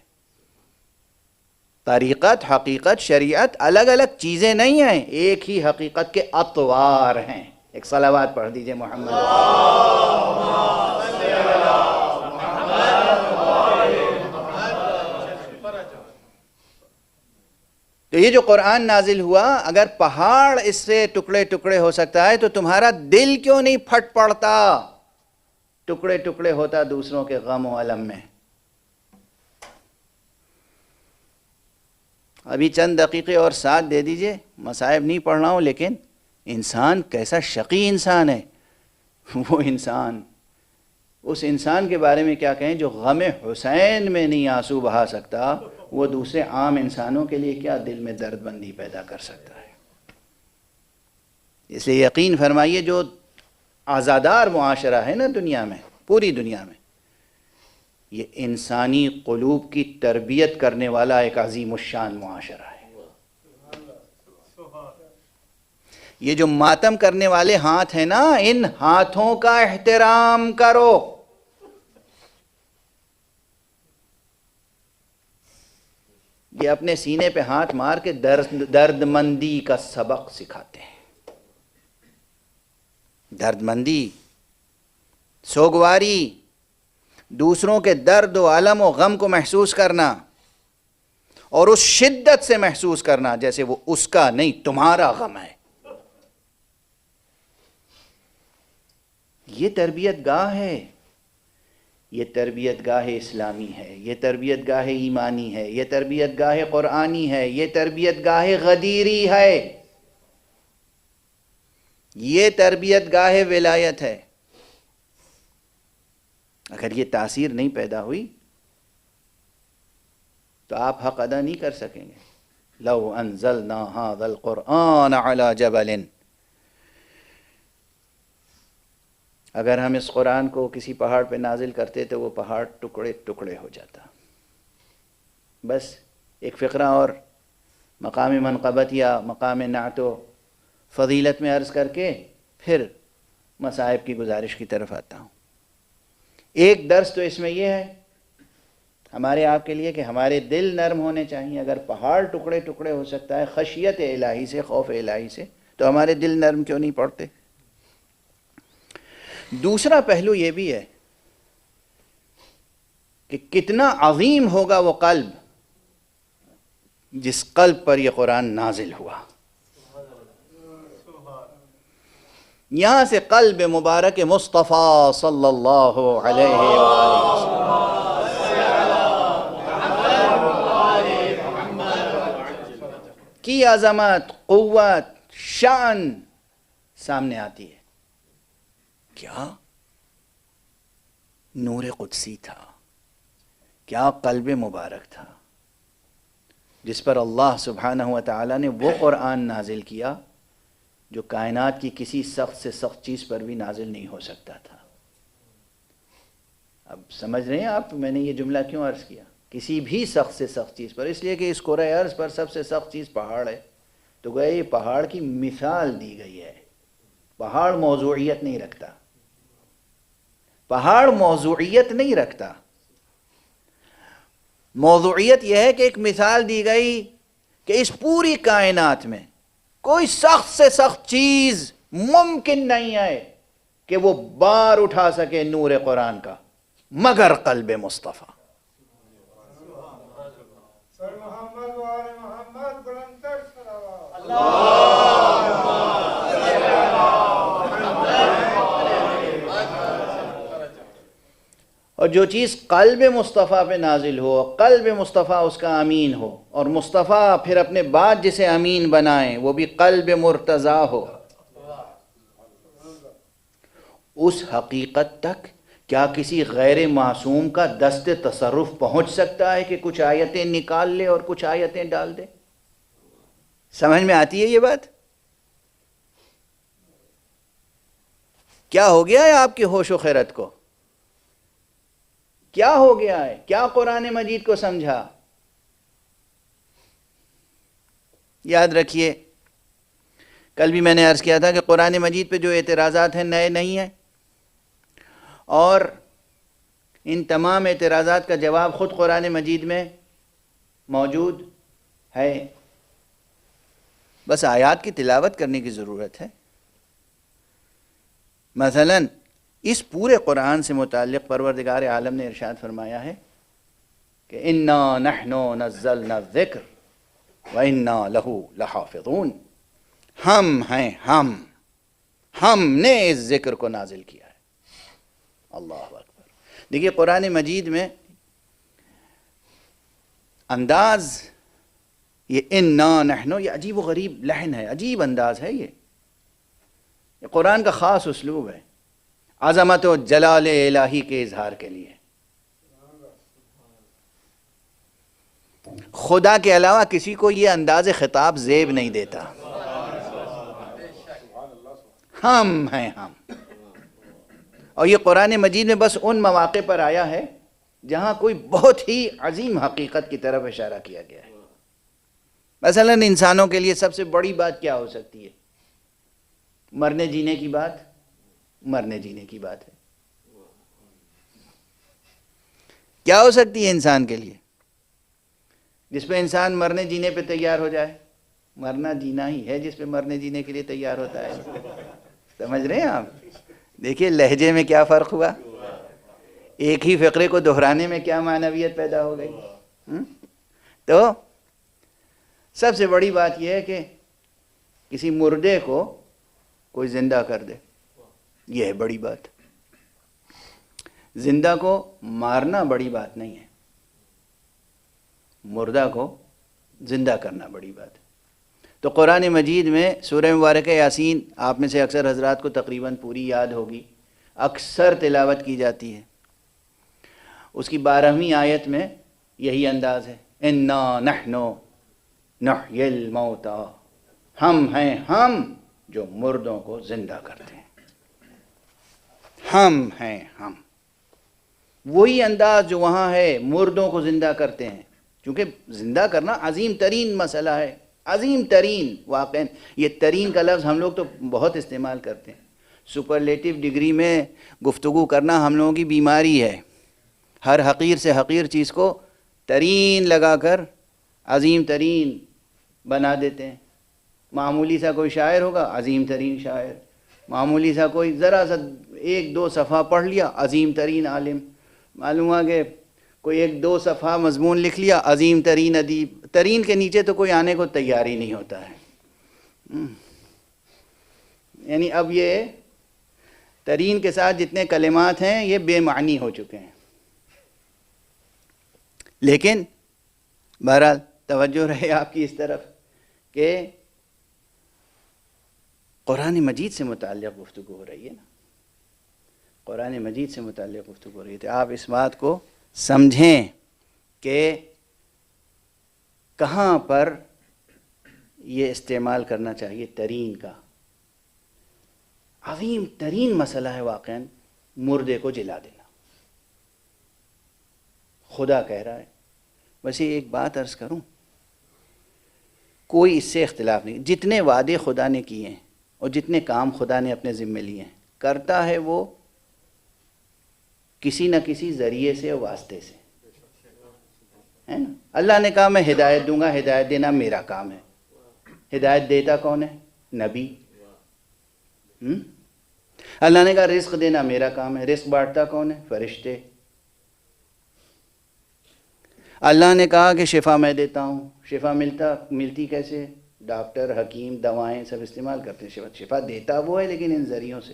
طریقت، حقیقت، شریعت الگ الگ چیزیں نہیں ہیں، ایک ہی حقیقت کے اطوار ہیں۔ ایک صلوات پڑھ دیجئے محمد۔ تو یہ جو قرآن نازل ہوا، اگر پہاڑ اس سے ٹکڑے ٹکڑے ہو سکتا ہے تو تمہارا دل کیوں نہیں پھٹ پڑتا، ٹکڑے ٹکڑے ہوتا دوسروں کے غم و الم میں؟ ابھی چند دقیقے اور ساتھ دے دیجئے، مصائب نہیں پڑھ رہا ہوں، لیکن انسان کیسا شقی انسان ہے وہ انسان، اس انسان کے بارے میں کیا کہیں جو غم حسین میں نہیں آنسو بہا سکتا، وہ دوسرے عام انسانوں کے لیے کیا دل میں درد بندی پیدا کر سکتا ہے؟ اس لیے یقین فرمائیے جو آزادار معاشرہ ہے نا دنیا میں، پوری دنیا میں، یہ انسانی قلوب کی تربیت کرنے والا ایک عظیم الشان معاشرہ ہے۔ یہ جو ماتم کرنے والے ہاتھ ہیں نا، ان ہاتھوں کا احترام کرو۔ یہ اپنے سینے پہ ہاتھ مار کے درد مندی کا سبق سکھاتے ہیں۔ درد مندی، سوگواری، دوسروں کے درد و الم و غم کو محسوس کرنا، اور اس شدت سے محسوس کرنا جیسے وہ اس کا نہیں تمہارا غم ہے۔ یہ تربیت گاہ ہے، یہ تربیت گاہ اسلامی ہے، یہ تربیت گاہ ایمانی ہے، یہ تربیت گاہ قرآنی ہے، یہ تربیت گاہ غدیری ہے، یہ تربیت گاہ ولایت ہے۔ اگر یہ تاثیر نہیں پیدا ہوئی تو آپ حق ادا نہیں کر سکیں گے۔ لو انزلنا هذا القرآن على جبل، اگر ہم اس قرآن کو کسی پہاڑ پہ نازل کرتے تو وہ پہاڑ ٹکڑے ٹکڑے ہو جاتا۔ بس ایک فقرہ اور مقام منقبت یا مقام نعت و فضیلت میں عرض کر کے پھر مصائب کی گزارش کی طرف آتا ہوں۔ ایک درس تو اس میں یہ ہے ہمارے آپ کے لیے کہ ہمارے دل نرم ہونے چاہیے۔ اگر پہاڑ ٹکڑے ٹکڑے ہو سکتا ہے خشیت الہی سے، خوف الہی سے، تو ہمارے دل نرم کیوں نہیں پڑتے؟ دوسرا پہلو یہ بھی ہے کہ کتنا عظیم ہوگا وہ قلب جس قلب پر یہ قرآن نازل ہوا۔ یہاں سے قلب مبارک مصطفیٰ صلی اللہ علیہ وآلہ وسلم کی عظمت، قوت، شان سامنے آتی ہے۔ کیا نور قدسی تھا، کیا قلب مبارک تھا جس پر اللہ سبحانہ و تعالیٰ نے وہ قرآن نازل کیا جو کائنات کی کسی سخت سے سخت چیز پر بھی نازل نہیں ہو سکتا تھا۔ اب سمجھ رہے ہیں آپ میں نے یہ جملہ کیوں عرض کیا؟ کسی بھی سخت سے سخت چیز پر، اس لیے کہ اس کرۂ ارض پر سب سے سخت چیز پہاڑ ہے، تو گویا یہ پہاڑ کی مثال دی گئی ہے۔ پہاڑ موضوعیت نہیں رکھتا، پہاڑ موضوعیت نہیں رکھتا۔ موضوعیت یہ ہے کہ ایک مثال دی گئی کہ اس پوری کائنات میں کوئی سخت سے سخت چیز ممکن نہیں ہے کہ وہ بار اٹھا سکے نور قرآن کا مگر قلب مصطفیٰ۔ اور جو چیز قلب مصطفیٰ پہ نازل ہو، قلب مصطفیٰ اس کا امین ہو، اور مصطفیٰ پھر اپنے بعد جسے امین بنائیں وہ بھی قلب مرتضیٰ ہو، اس حقیقت تک کیا کسی غیر معصوم کا دست تصرف پہنچ سکتا ہے کہ کچھ آیتیں نکال لے اور کچھ آیتیں ڈال دے؟ سمجھ میں آتی ہے یہ بات؟ کیا ہو گیا ہے آپ کی ہوش و خیرت کو؟ کیا ہو گیا ہے؟ کیا قرآن مجید کو سمجھا؟ یاد رکھیے، کل بھی میں نے عرض کیا تھا کہ قرآن مجید پہ جو اعتراضات ہیں نئے نہیں ہیں، اور ان تمام اعتراضات کا جواب خود قرآن مجید میں موجود ہے، بس آیات کی تلاوت کرنے کی ضرورت ہے۔ مثلا اس پورے قرآن سے متعلق پروردگار عالم نے ارشاد فرمایا ہے کہ اِنَّا نَحْنُ نَزَّلْنَا الذِّكْرَ وَإِنَّا لَهُ لَحَافِظُونَ، ہم ہیں، ہم نے اس ذکر کو نازل کیا ہے۔ اللہ اکبر۔ دیکھیے قرآن مجید میں انداز یہ اِنَّا نَحْنُ، یہ عجیب و غریب لحن ہے، عجیب انداز ہے یہ قرآن کا خاص اسلوب ہے عظمت و جلال الہی کے اظہار کے لیے۔ خدا کے علاوہ کسی کو یہ انداز خطاب زیب نہیں دیتا۔ ہم ہیں ہم، اور یہ قرآن مجید میں بس ان مواقع پر آیا ہے جہاں کوئی بہت ہی عظیم حقیقت کی طرف اشارہ کیا گیا ہے۔ مثلا انسانوں کے لیے سب سے بڑی بات کیا ہو سکتی ہے؟ مرنے جینے کی بات، مرنے جینے کی بات ہے۔ کیا ہو سکتی ہے انسان کے لیے جس پہ انسان مرنے جینے پہ تیار ہو جائے؟ مرنا جینا ہی ہے جس پہ مرنے جینے کے لیے تیار ہوتا ہے۔ سمجھ رہے ہیں آپ؟ دیکھیے لہجے میں کیا فرق ہوا، ایک ہی فقرے کو دہرانے میں کیا معنویت پیدا ہو گئی۔ تو سب سے بڑی بات یہ ہے کہ کسی مردے کو کوئی زندہ کر دے، یہ ہے بڑی بات۔ زندہ کو مارنا بڑی بات نہیں ہے، مردہ کو زندہ کرنا بڑی بات ہے۔ تو قرآن مجید میں سورہ مبارکہ یاسین آپ میں سے اکثر حضرات کو تقریباً پوری یاد ہوگی، اکثر تلاوت کی جاتی ہے۔ اس کی 12ویں آیت میں یہی انداز ہے، اِنَّا نَحْنُ نُحْيِي الْمَوْتَى، ہم ہیں ہم جو مردوں کو زندہ کرتے ہیں۔ ہم ہیں ہم، وہی انداز جو وہاں ہے، مردوں کو زندہ کرتے ہیں۔ کیونکہ زندہ کرنا عظیم ترین مسئلہ ہے، عظیم ترین، واقعاً یہ ترین کا لفظ ہم لوگ تو بہت استعمال کرتے ہیں۔ سپرلیٹو ڈگری میں گفتگو کرنا ہم لوگوں کی بیماری ہے، ہر حقیر سے حقیر چیز کو ترین لگا کر عظیم ترین بنا دیتے ہیں۔ معمولی سا کوئی شاعر ہوگا، عظیم ترین شاعر، معمولی سا کوئی ذرا سا 1-2 صفحہ پڑھ لیا، عظیم ترین عالم، معلوم ہوا کہ کوئی 1-2 صفحہ مضمون لکھ لیا، عظیم ترین ادیب۔ ترین کے نیچے تو کوئی آنے کو تیار ہی نہیں ہوتا ہے۔ یعنی اب یہ ترین کے ساتھ جتنے کلمات ہیں یہ بے معنی ہو چکے ہیں۔ لیکن بہرحال توجہ رہے آپ کی اس طرف کہ قرآن مجید سے متعلق گفتگو ہو رہی ہے نا، قرآن مجید سے متعلق گفتگو ہو رہی ہے۔ آپ اس بات کو سمجھیں کہ کہاں پر یہ استعمال کرنا چاہیے ترین کا۔ عظیم ترین مسئلہ ہے واقعاً مردے کو جلا دینا، خدا کہہ رہا ہے۔ ویسے ایک بات عرض کروں، کوئی اس سے اختلاف نہیں، جتنے وعدے خدا نے کیے ہیں اور جتنے کام خدا نے اپنے ذمے لیے ہیں، کرتا ہے وہ کسی نہ کسی ذریعے سے اور واسطے سے، ہے نا۔ اللہ نے کہا میں ہدایت دوں گا، ہدایت دینا میرا کام ہے۔ ہدایت دیتا کون ہے؟ نبی۔ اللہ نے کہا رزق دینا میرا کام ہے، رزق بانٹتا کون ہے؟ فرشتے۔ اللہ نے کہا کہ شفا میں دیتا ہوں، شفا ملتی کیسے؟ ڈاکٹر، حکیم، دوائیں سب استعمال کرتے ہیں، شفا دیتا وہ ہے لیکن ان ذریعوں سے۔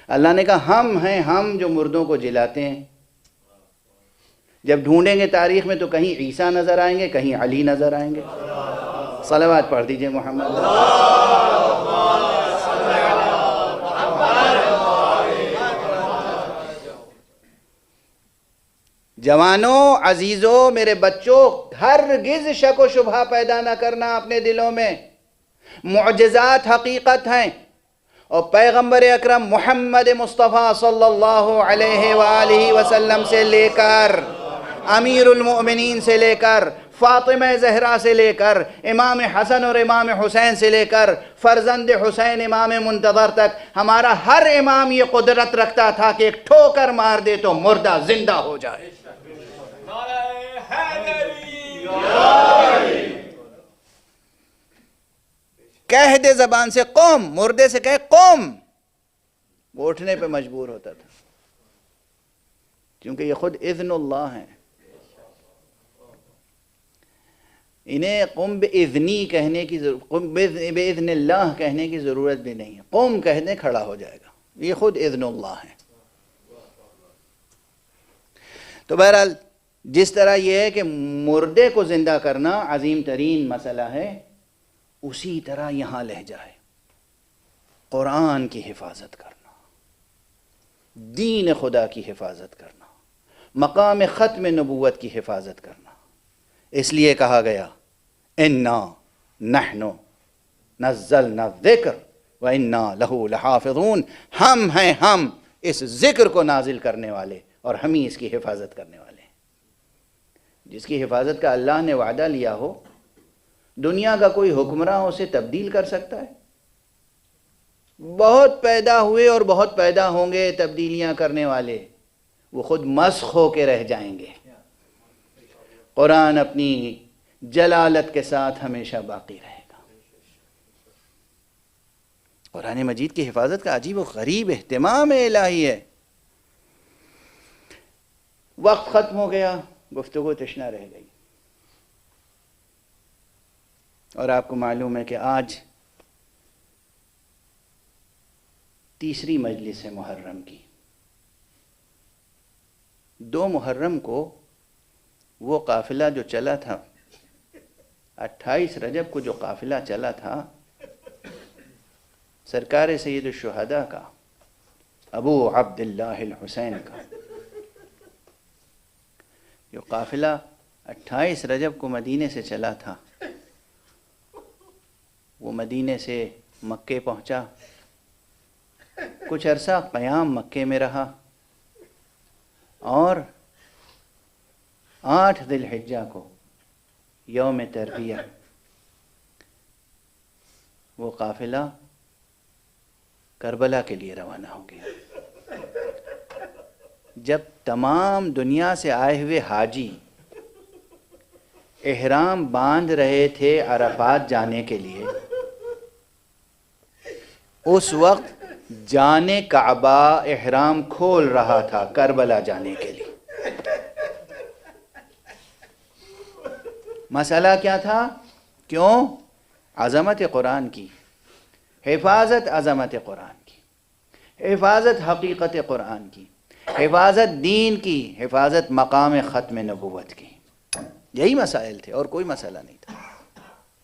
اللہ نے کہا ہم ہیں ہم جو مردوں کو جلاتے ہیں۔ جب ڈھونڈیں گے تاریخ میں تو کہیں عیسیٰ نظر آئیں گے، کہیں علی نظر آئیں گے۔ صلوات پڑھ دیجئے محمد۔ جوانوں، عزیزوں، میرے بچوں، ہرگز شک و شبہ پیدا نہ کرنا اپنے دلوں میں۔ معجزات حقیقت ہیں، اور پیغمبر اکرم محمد مصطفیٰ صلی اللہ علیہ وآلہ وسلم سے لے کر امیر المؤمنین سے لے کر فاطمہ زہرا سے لے کر امام حسن اور امام حسین سے لے کر فرزند حسین امام منتظر تک، ہمارا ہر امام یہ قدرت رکھتا تھا کہ ایک ٹھوکر مار دے تو مردہ زندہ ہو جائے۔ کہہ دے زبان سے قوم، مردے سے کہے قوم، وہ اٹھنے پہ مجبور ہوتا تھا، کیونکہ یہ خود اذن اللہ ہے۔ انہیں قم بإذنی کہنے کی قم بإذن اللہ کہنے کی ضرورت بھی نہیں ہے، قم کہنے کھڑا ہو جائے گا، یہ خود اذن اللہ ہے۔ تو بہرحال جس طرح یہ ہے کہ مردے کو زندہ کرنا عظیم ترین مسئلہ ہے، اسی طرح یہاں لہجہ ہے، قرآن کی حفاظت کرنا، دین خدا کی حفاظت کرنا، مقام ختم نبوت کی حفاظت کرنا۔ اس لیے کہا گیا انا نحن نزلنا الذکر وانا لہ لحافظون، ہم ہیں ہم اس ذکر کو نازل کرنے والے اور ہم ہی اس کی حفاظت کرنے والے ہیں۔ جس کی حفاظت کا اللہ نے وعدہ لیا ہو، دنیا کا کوئی حکمراں اسے تبدیل کر سکتا ہے؟ بہت پیدا ہوئے اور بہت پیدا ہوں گے تبدیلیاں کرنے والے، وہ خود مسخ ہو کے رہ جائیں گے۔ قرآن اپنی جلالت کے ساتھ ہمیشہ باقی رہے گا۔ قرآن مجید کی حفاظت کا عجیب و غریب اہتمام الہی ہے۔ وقت ختم ہو گیا، گفتگو تشنا رہ گئی، اور آپ کو معلوم ہے کہ آج تیسری مجلس ہے محرم کی۔ 2 محرم کو وہ قافلہ جو چلا تھا، 28 رجب کو جو قافلہ چلا تھا سرکار سید الشہداء کا، ابو عبداللہ الحسین کا، جو قافلہ 28 رجب کو مدینے سے چلا تھا، وہ مدینے سے مکے پہنچا، کچھ عرصہ قیام مکے میں رہا، اور 8 ذی الحجہ کو یوم ترویہ وہ قافلہ کربلا کے لیے روانہ ہو گیا۔ جب تمام دنیا سے آئے ہوئے حاجی احرام باندھ رہے تھے عرفات جانے کے لیے، اس وقت جانے کعبہ احرام کھول رہا تھا کربلا جانے کے لیے۔ مسئلہ کیا تھا؟ کیوں؟ عظمت قرآن کی حفاظت، عظمت قرآن کی حفاظت، حقیقت قرآن کی حفاظت، دین کی حفاظت، مقام ختم نبوت کی۔ یہی مسائل تھے اور کوئی مسئلہ نہیں تھا،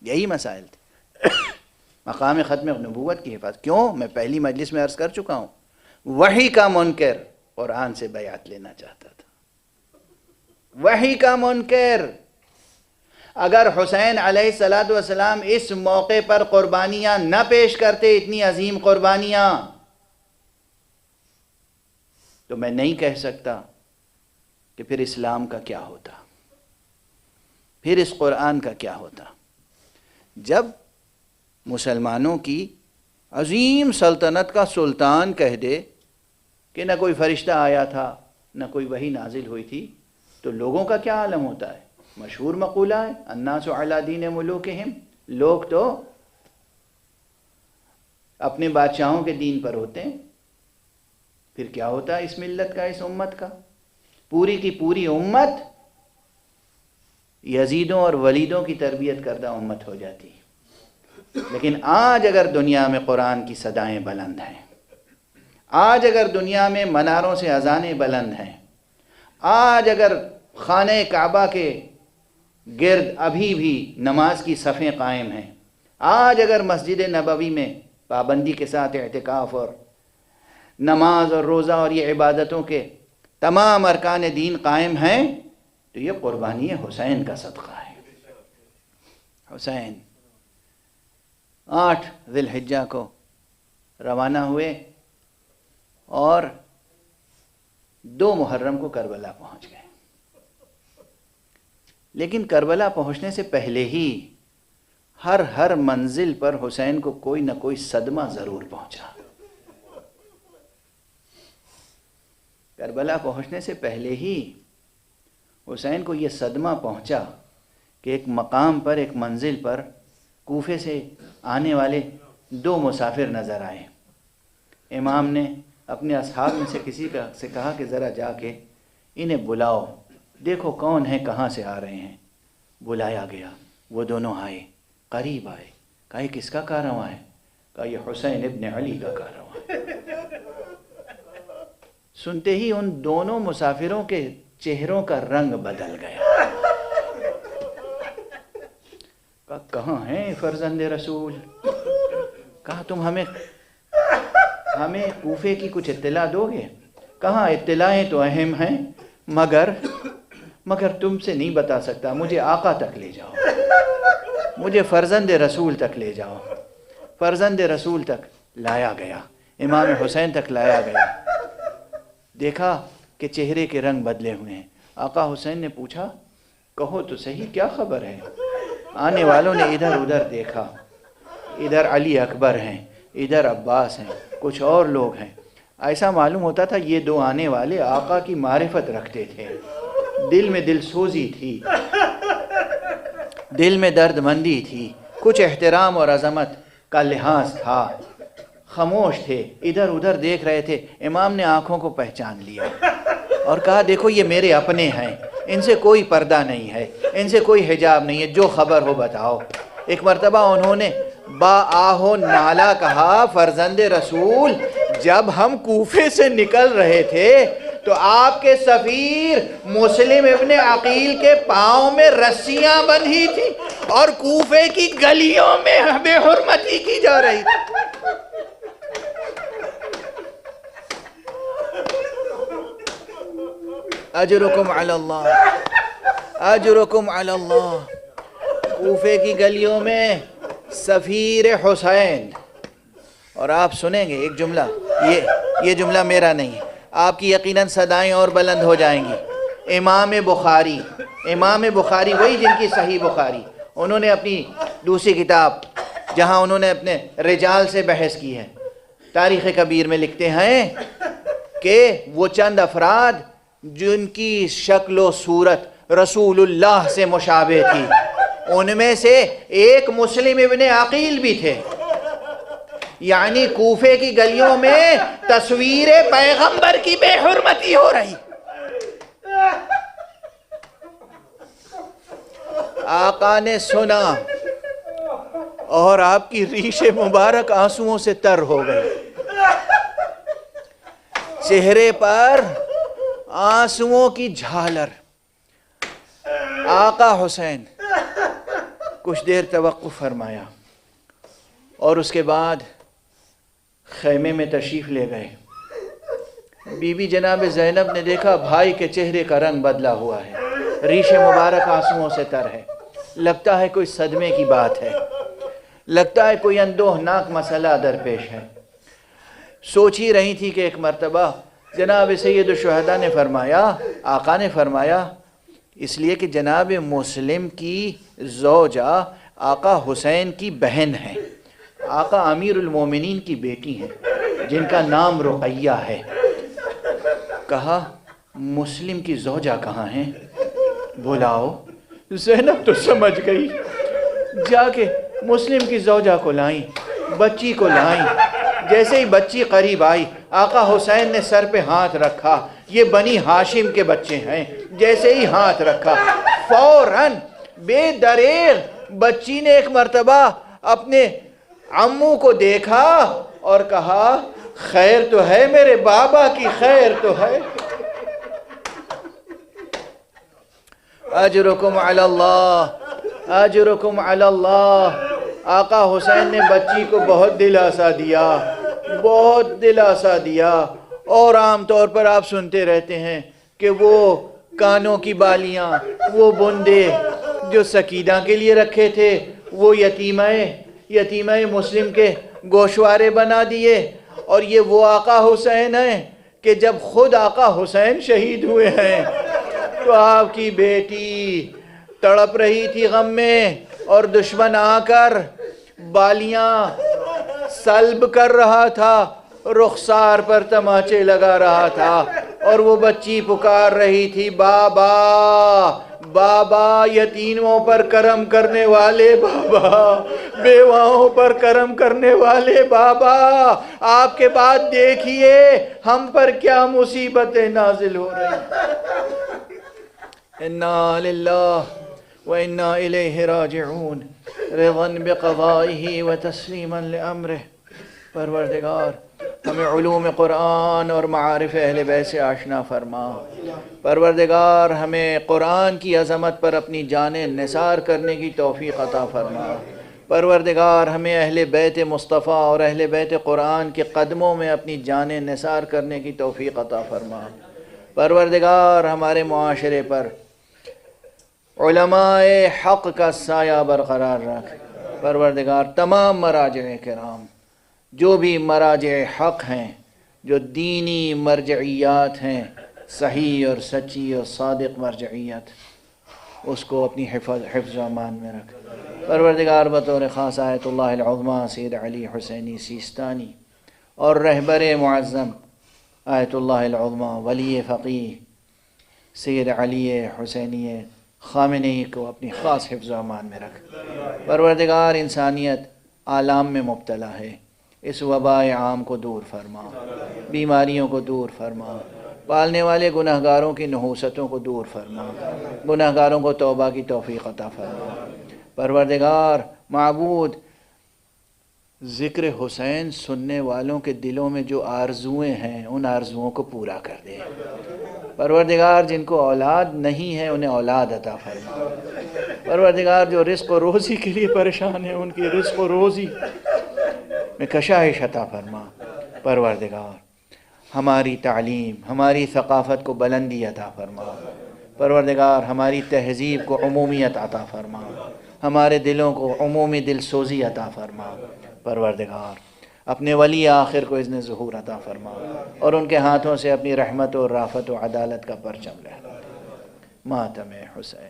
یہی مسائل تھے، مقام ختم نبوت کی حفاظت۔ کیوں؟ میں پہلی مجلس میں عرض کر چکا ہوں، وحی کا منکر قرآن سے بیعت لینا چاہتا تھا، وحی کا منکر۔ اگر حسین علیہ السلام اس موقع پر قربانیاں نہ پیش کرتے، اتنی عظیم قربانیاں، تو میں نہیں کہہ سکتا کہ پھر اسلام کا کیا ہوتا، پھر اس قرآن کا کیا ہوتا۔ جب مسلمانوں کی عظیم سلطنت کا سلطان کہہ دے کہ نہ کوئی فرشتہ آیا تھا، نہ کوئی وحی نازل ہوئی تھی، تو لوگوں کا کیا عالم ہوتا ہے؟ مشہور مقولہ ہے، الناس علی دین ملوکہم، لوگ تو اپنے بادشاہوں کے دین پر ہوتے ہیں۔ پھر کیا ہوتا ہے اس ملت کا، اس امت کا؟ پوری کی پوری امت یزیدوں اور ولیدوں کی تربیت کردہ امت ہو جاتی ہے۔ لیکن آج اگر دنیا میں قرآن کی صدائیں بلند ہیں، آج اگر دنیا میں مناروں سے اذانیں بلند ہیں، آج اگر خانہ کعبہ کے گرد ابھی بھی نماز کی صفیں قائم ہیں، آج اگر مسجد نبوی میں پابندی کے ساتھ اعتکاف اور نماز اور روزہ اور یہ عبادتوں کے تمام ارکان دین قائم ہیں، تو یہ قربانی حسین کا صدقہ ہے۔ حسین 8 ذی الحجہ کو روانہ ہوئے اور 2 محرم کو کربلا پہنچ گئے۔ لیکن کربلا پہنچنے سے پہلے ہی ہر منزل پر حسین کو کوئی نہ کوئی صدمہ ضرور پہنچا۔ کربلا پہنچنے سے پہلے ہی حسین کو یہ صدمہ پہنچا کہ ایک مقام پر، ایک منزل پر کوفے سے آنے والے 2 مسافر نظر آئے۔ امام نے اپنے اصحاب میں سے کسی سے کہا کہ ذرا جا کے انہیں بلاؤ، دیکھو کون ہیں، کہاں سے آ رہے ہیں۔ بلایا گیا، وہ دونوں آئے، قریب آئے، کہا یہ کس کا کارواں ہے؟ کہا یہ حسین ابن علی کا کارواں ہے۔ سنتے ہی ان دونوں مسافروں کے چہروں کا رنگ بدل گیا۔ کہا کہاں ہیں فرزند رسول؟ کہا تم ہمیں کوفے کی کچھ اطلاع دو گے؟ کہاں اطلاعیں تو اہم ہیں، مگر تم سے نہیں بتا سکتا، مجھے آقا تک لے جاؤ، مجھے فرزند رسول تک لے جاؤ۔ فرزند رسول تک لایا گیا، امام حسین تک لایا گیا، دیکھا کہ چہرے کے رنگ بدلے ہوئے ہیں۔ آقا حسین نے پوچھا کہو تو صحیح کیا خبر ہے؟ آنے والوں نے ادھر ادھر دیکھا، ادھر علی اکبر ہیں، ادھر عباس ہیں، کچھ اور لوگ ہیں۔ ایسا معلوم ہوتا تھا یہ دو آنے والے آقا کی معرفت رکھتے تھے، دل میں دل سوزی تھی، دل میں درد مندی تھی، کچھ احترام اور عظمت کا لحاظ تھا، خاموش تھے، ادھر ادھر دیکھ رہے تھے۔ امام نے آنکھوں کو پہچان لیا اور کہا دیکھو یہ میرے اپنے ہیں، ان سے کوئی پردہ نہیں ہے، ان سے کوئی حجاب نہیں ہے، جو خبر ہو بتاؤ۔ ایک مرتبہ انہوں نے با آہو نالا کہا فرزند رسول جب ہم کوفے سے نکل رہے تھے تو آپ کے سفیر مسلم ابن عقیل کے پاؤں میں رسیاں بندھی تھی اور کوفے کی گلیوں میں بے حرمتی کی جا رہی تھی۔ اجرکم علی اللہ، اجرکم علی اللہ۔ کوفے کی گلیوں میں سفیر حسین، اور آپ سنیں گے ایک جملہ، یہ جملہ میرا نہیں ہے، آپ کی یقیناً صدائیں اور بلند ہو جائیں گی۔ امام بخاری وہی جن کی صحیح بخاری، انہوں نے اپنی دوسری کتاب جہاں انہوں نے اپنے رجال سے بحث کی ہے، تاریخ کبیر میں لکھتے ہیں کہ وہ چند افراد جن کی شکل و صورت رسول اللہ سے مشابہ تھی، ان میں سے ایک مسلم ابن عقیل بھی تھے۔ یعنی کوفے کی گلیوں میں تصویر پیغمبر کی بے حرمتی ہو رہی۔ آقا نے سنا اور آپ کی ریش مبارک آنسوؤں سے تر ہو گئی، چہرے پر آنسوؤں کی جھالر۔ آقا حسین کچھ دیر توقف فرمایا اور اس کے بعد خیمے میں تشریف لے گئے۔ بی بی جناب زینب نے دیکھا بھائی کے چہرے کا رنگ بدلا ہوا ہے، ریش مبارک آنسوؤں سے تر ہے، لگتا ہے کوئی صدمے کی بات ہے، لگتا ہے کوئی اندوہناک مسئلہ درپیش ہے۔ سوچ ہی رہی تھی کہ ایک مرتبہ جناب سید الشہداء نے فرمایا، آقا نے فرمایا، اس لیے کہ جناب مسلم کی زوجہ آقا حسین کی بہن ہے، آقا امیر المومنین کی بیٹی ہیں جن کا نام رقیہ ہے۔ کہا مسلم کی زوجہ کہاں ہیں؟ بلاؤ۔ زینب تو سمجھ گئی، جا کے مسلم کی زوجہ کو لائیں، بچی کو لائیں۔ جیسے ہی بچی قریب آئی آقا حسین نے سر پہ ہاتھ رکھا، یہ بنی ہاشم کے بچے ہیں۔ جیسے ہی ہاتھ رکھا فوراً بے دریغ بچی نے ایک مرتبہ اپنے عمو کو دیکھا اور کہا خیر تو ہے میرے بابا کی، خیر تو ہے۔ اجرکم علی اللہ، اجرکم علی اللہ۔ آقا حسین نے بچی کو بہت دلاسا دیا، بہت دلاسا دیا۔ اور عام طور پر آپ سنتے رہتے ہیں کہ وہ کانوں کی بالیاں، وہ بندے جو سکینہ کے لیے رکھے تھے وہ یتیمہ مسلم کے گوشوارے بنا دیے۔ اور یہ وہ آقا حسین ہیں کہ جب خود آقا حسین شہید ہوئے ہیں تو آپ کی بیٹی تڑپ رہی تھی غم میں، اور دشمن آ کر بالیاں سلب کر رہا تھا، رخسار پر تماچے لگا رہا تھا، اور وہ بچی پکار رہی تھی بابا بابا، یتیموں پر کرم کرنے والے بابا، بیواؤں پر کرم کرنے والے بابا، آپ کے بعد دیکھیے ہم پر کیا مصیبتیں نازل ہو رہی ہیں۔ انا للہ وإنا إليه راجعون رضا بقضائه وتسلیما لأمره۔ پروردگار ہمیں علوم قرآن اور معارف اہل بیت سے آشنا فرما۔ پروردگار ہمیں قرآن کی عظمت پر اپنی جانیں نثار کرنے کی توفیق عطا فرما۔ پروردگار ہمیں اہل بیت مصطفیٰ اور اہل بیت قرآن کے قدموں میں اپنی جانیں نثار کرنے کی توفیق عطا فرما۔ پروردگار ہمارے معاشرے پر علماء حق کا سایہ برقرار رکھ۔ پروردگار تمام مراجع کرام، جو بھی مراجع حق ہیں، جو دینی مرجعیات ہیں، صحیح اور سچی اور صادق مرجعیت، اس کو اپنی حفظ و امان میں رکھ۔ پروردگار بطور خاص آیت اللہ العظمیٰ سید علی حسینی سیستانی اور رہبر معظم آیت اللہ العظمیٰ ولی فقیہ سید علی حسینی خامنئی کو اپنی خاص حفظ و امان میں رکھ۔ پروردگار انسانیت آلام میں مبتلا ہے، اس وباء عام کو دور فرما، بیماریوں کو دور فرما، پالنے والے گناہگاروں کی نحوستوں کو دور فرما، گناہگاروں کو توبہ کی توفیق عطا فرما۔ پروردگار معبود ذکر حسین سننے والوں کے دلوں میں جو آرزویں ہیں ان آرزوؤں کو پورا کر دے۔ پروردگار جن کو اولاد نہیں ہے انہیں اولاد عطا فرما۔ پروردگار جو رزق و روزی کے لیے پریشان ہیں ان کی رزق و روزی میں کشائش عطا فرما۔ پروردگار ہماری تعلیم، ہماری ثقافت کو بلندی عطا فرما۔ پروردگار ہماری تہذیب کو عمومیت عطا فرما، ہمارے دلوں کو عمومی دل سوزی عطا فرما۔ پروردگار اپنے ولی آخر کو اذن ظہور عطا فرما اور ان کے ہاتھوں سے اپنی رحمت و رافت و عدالت کا پرچم لہرا دے۔ ماتم حسین۔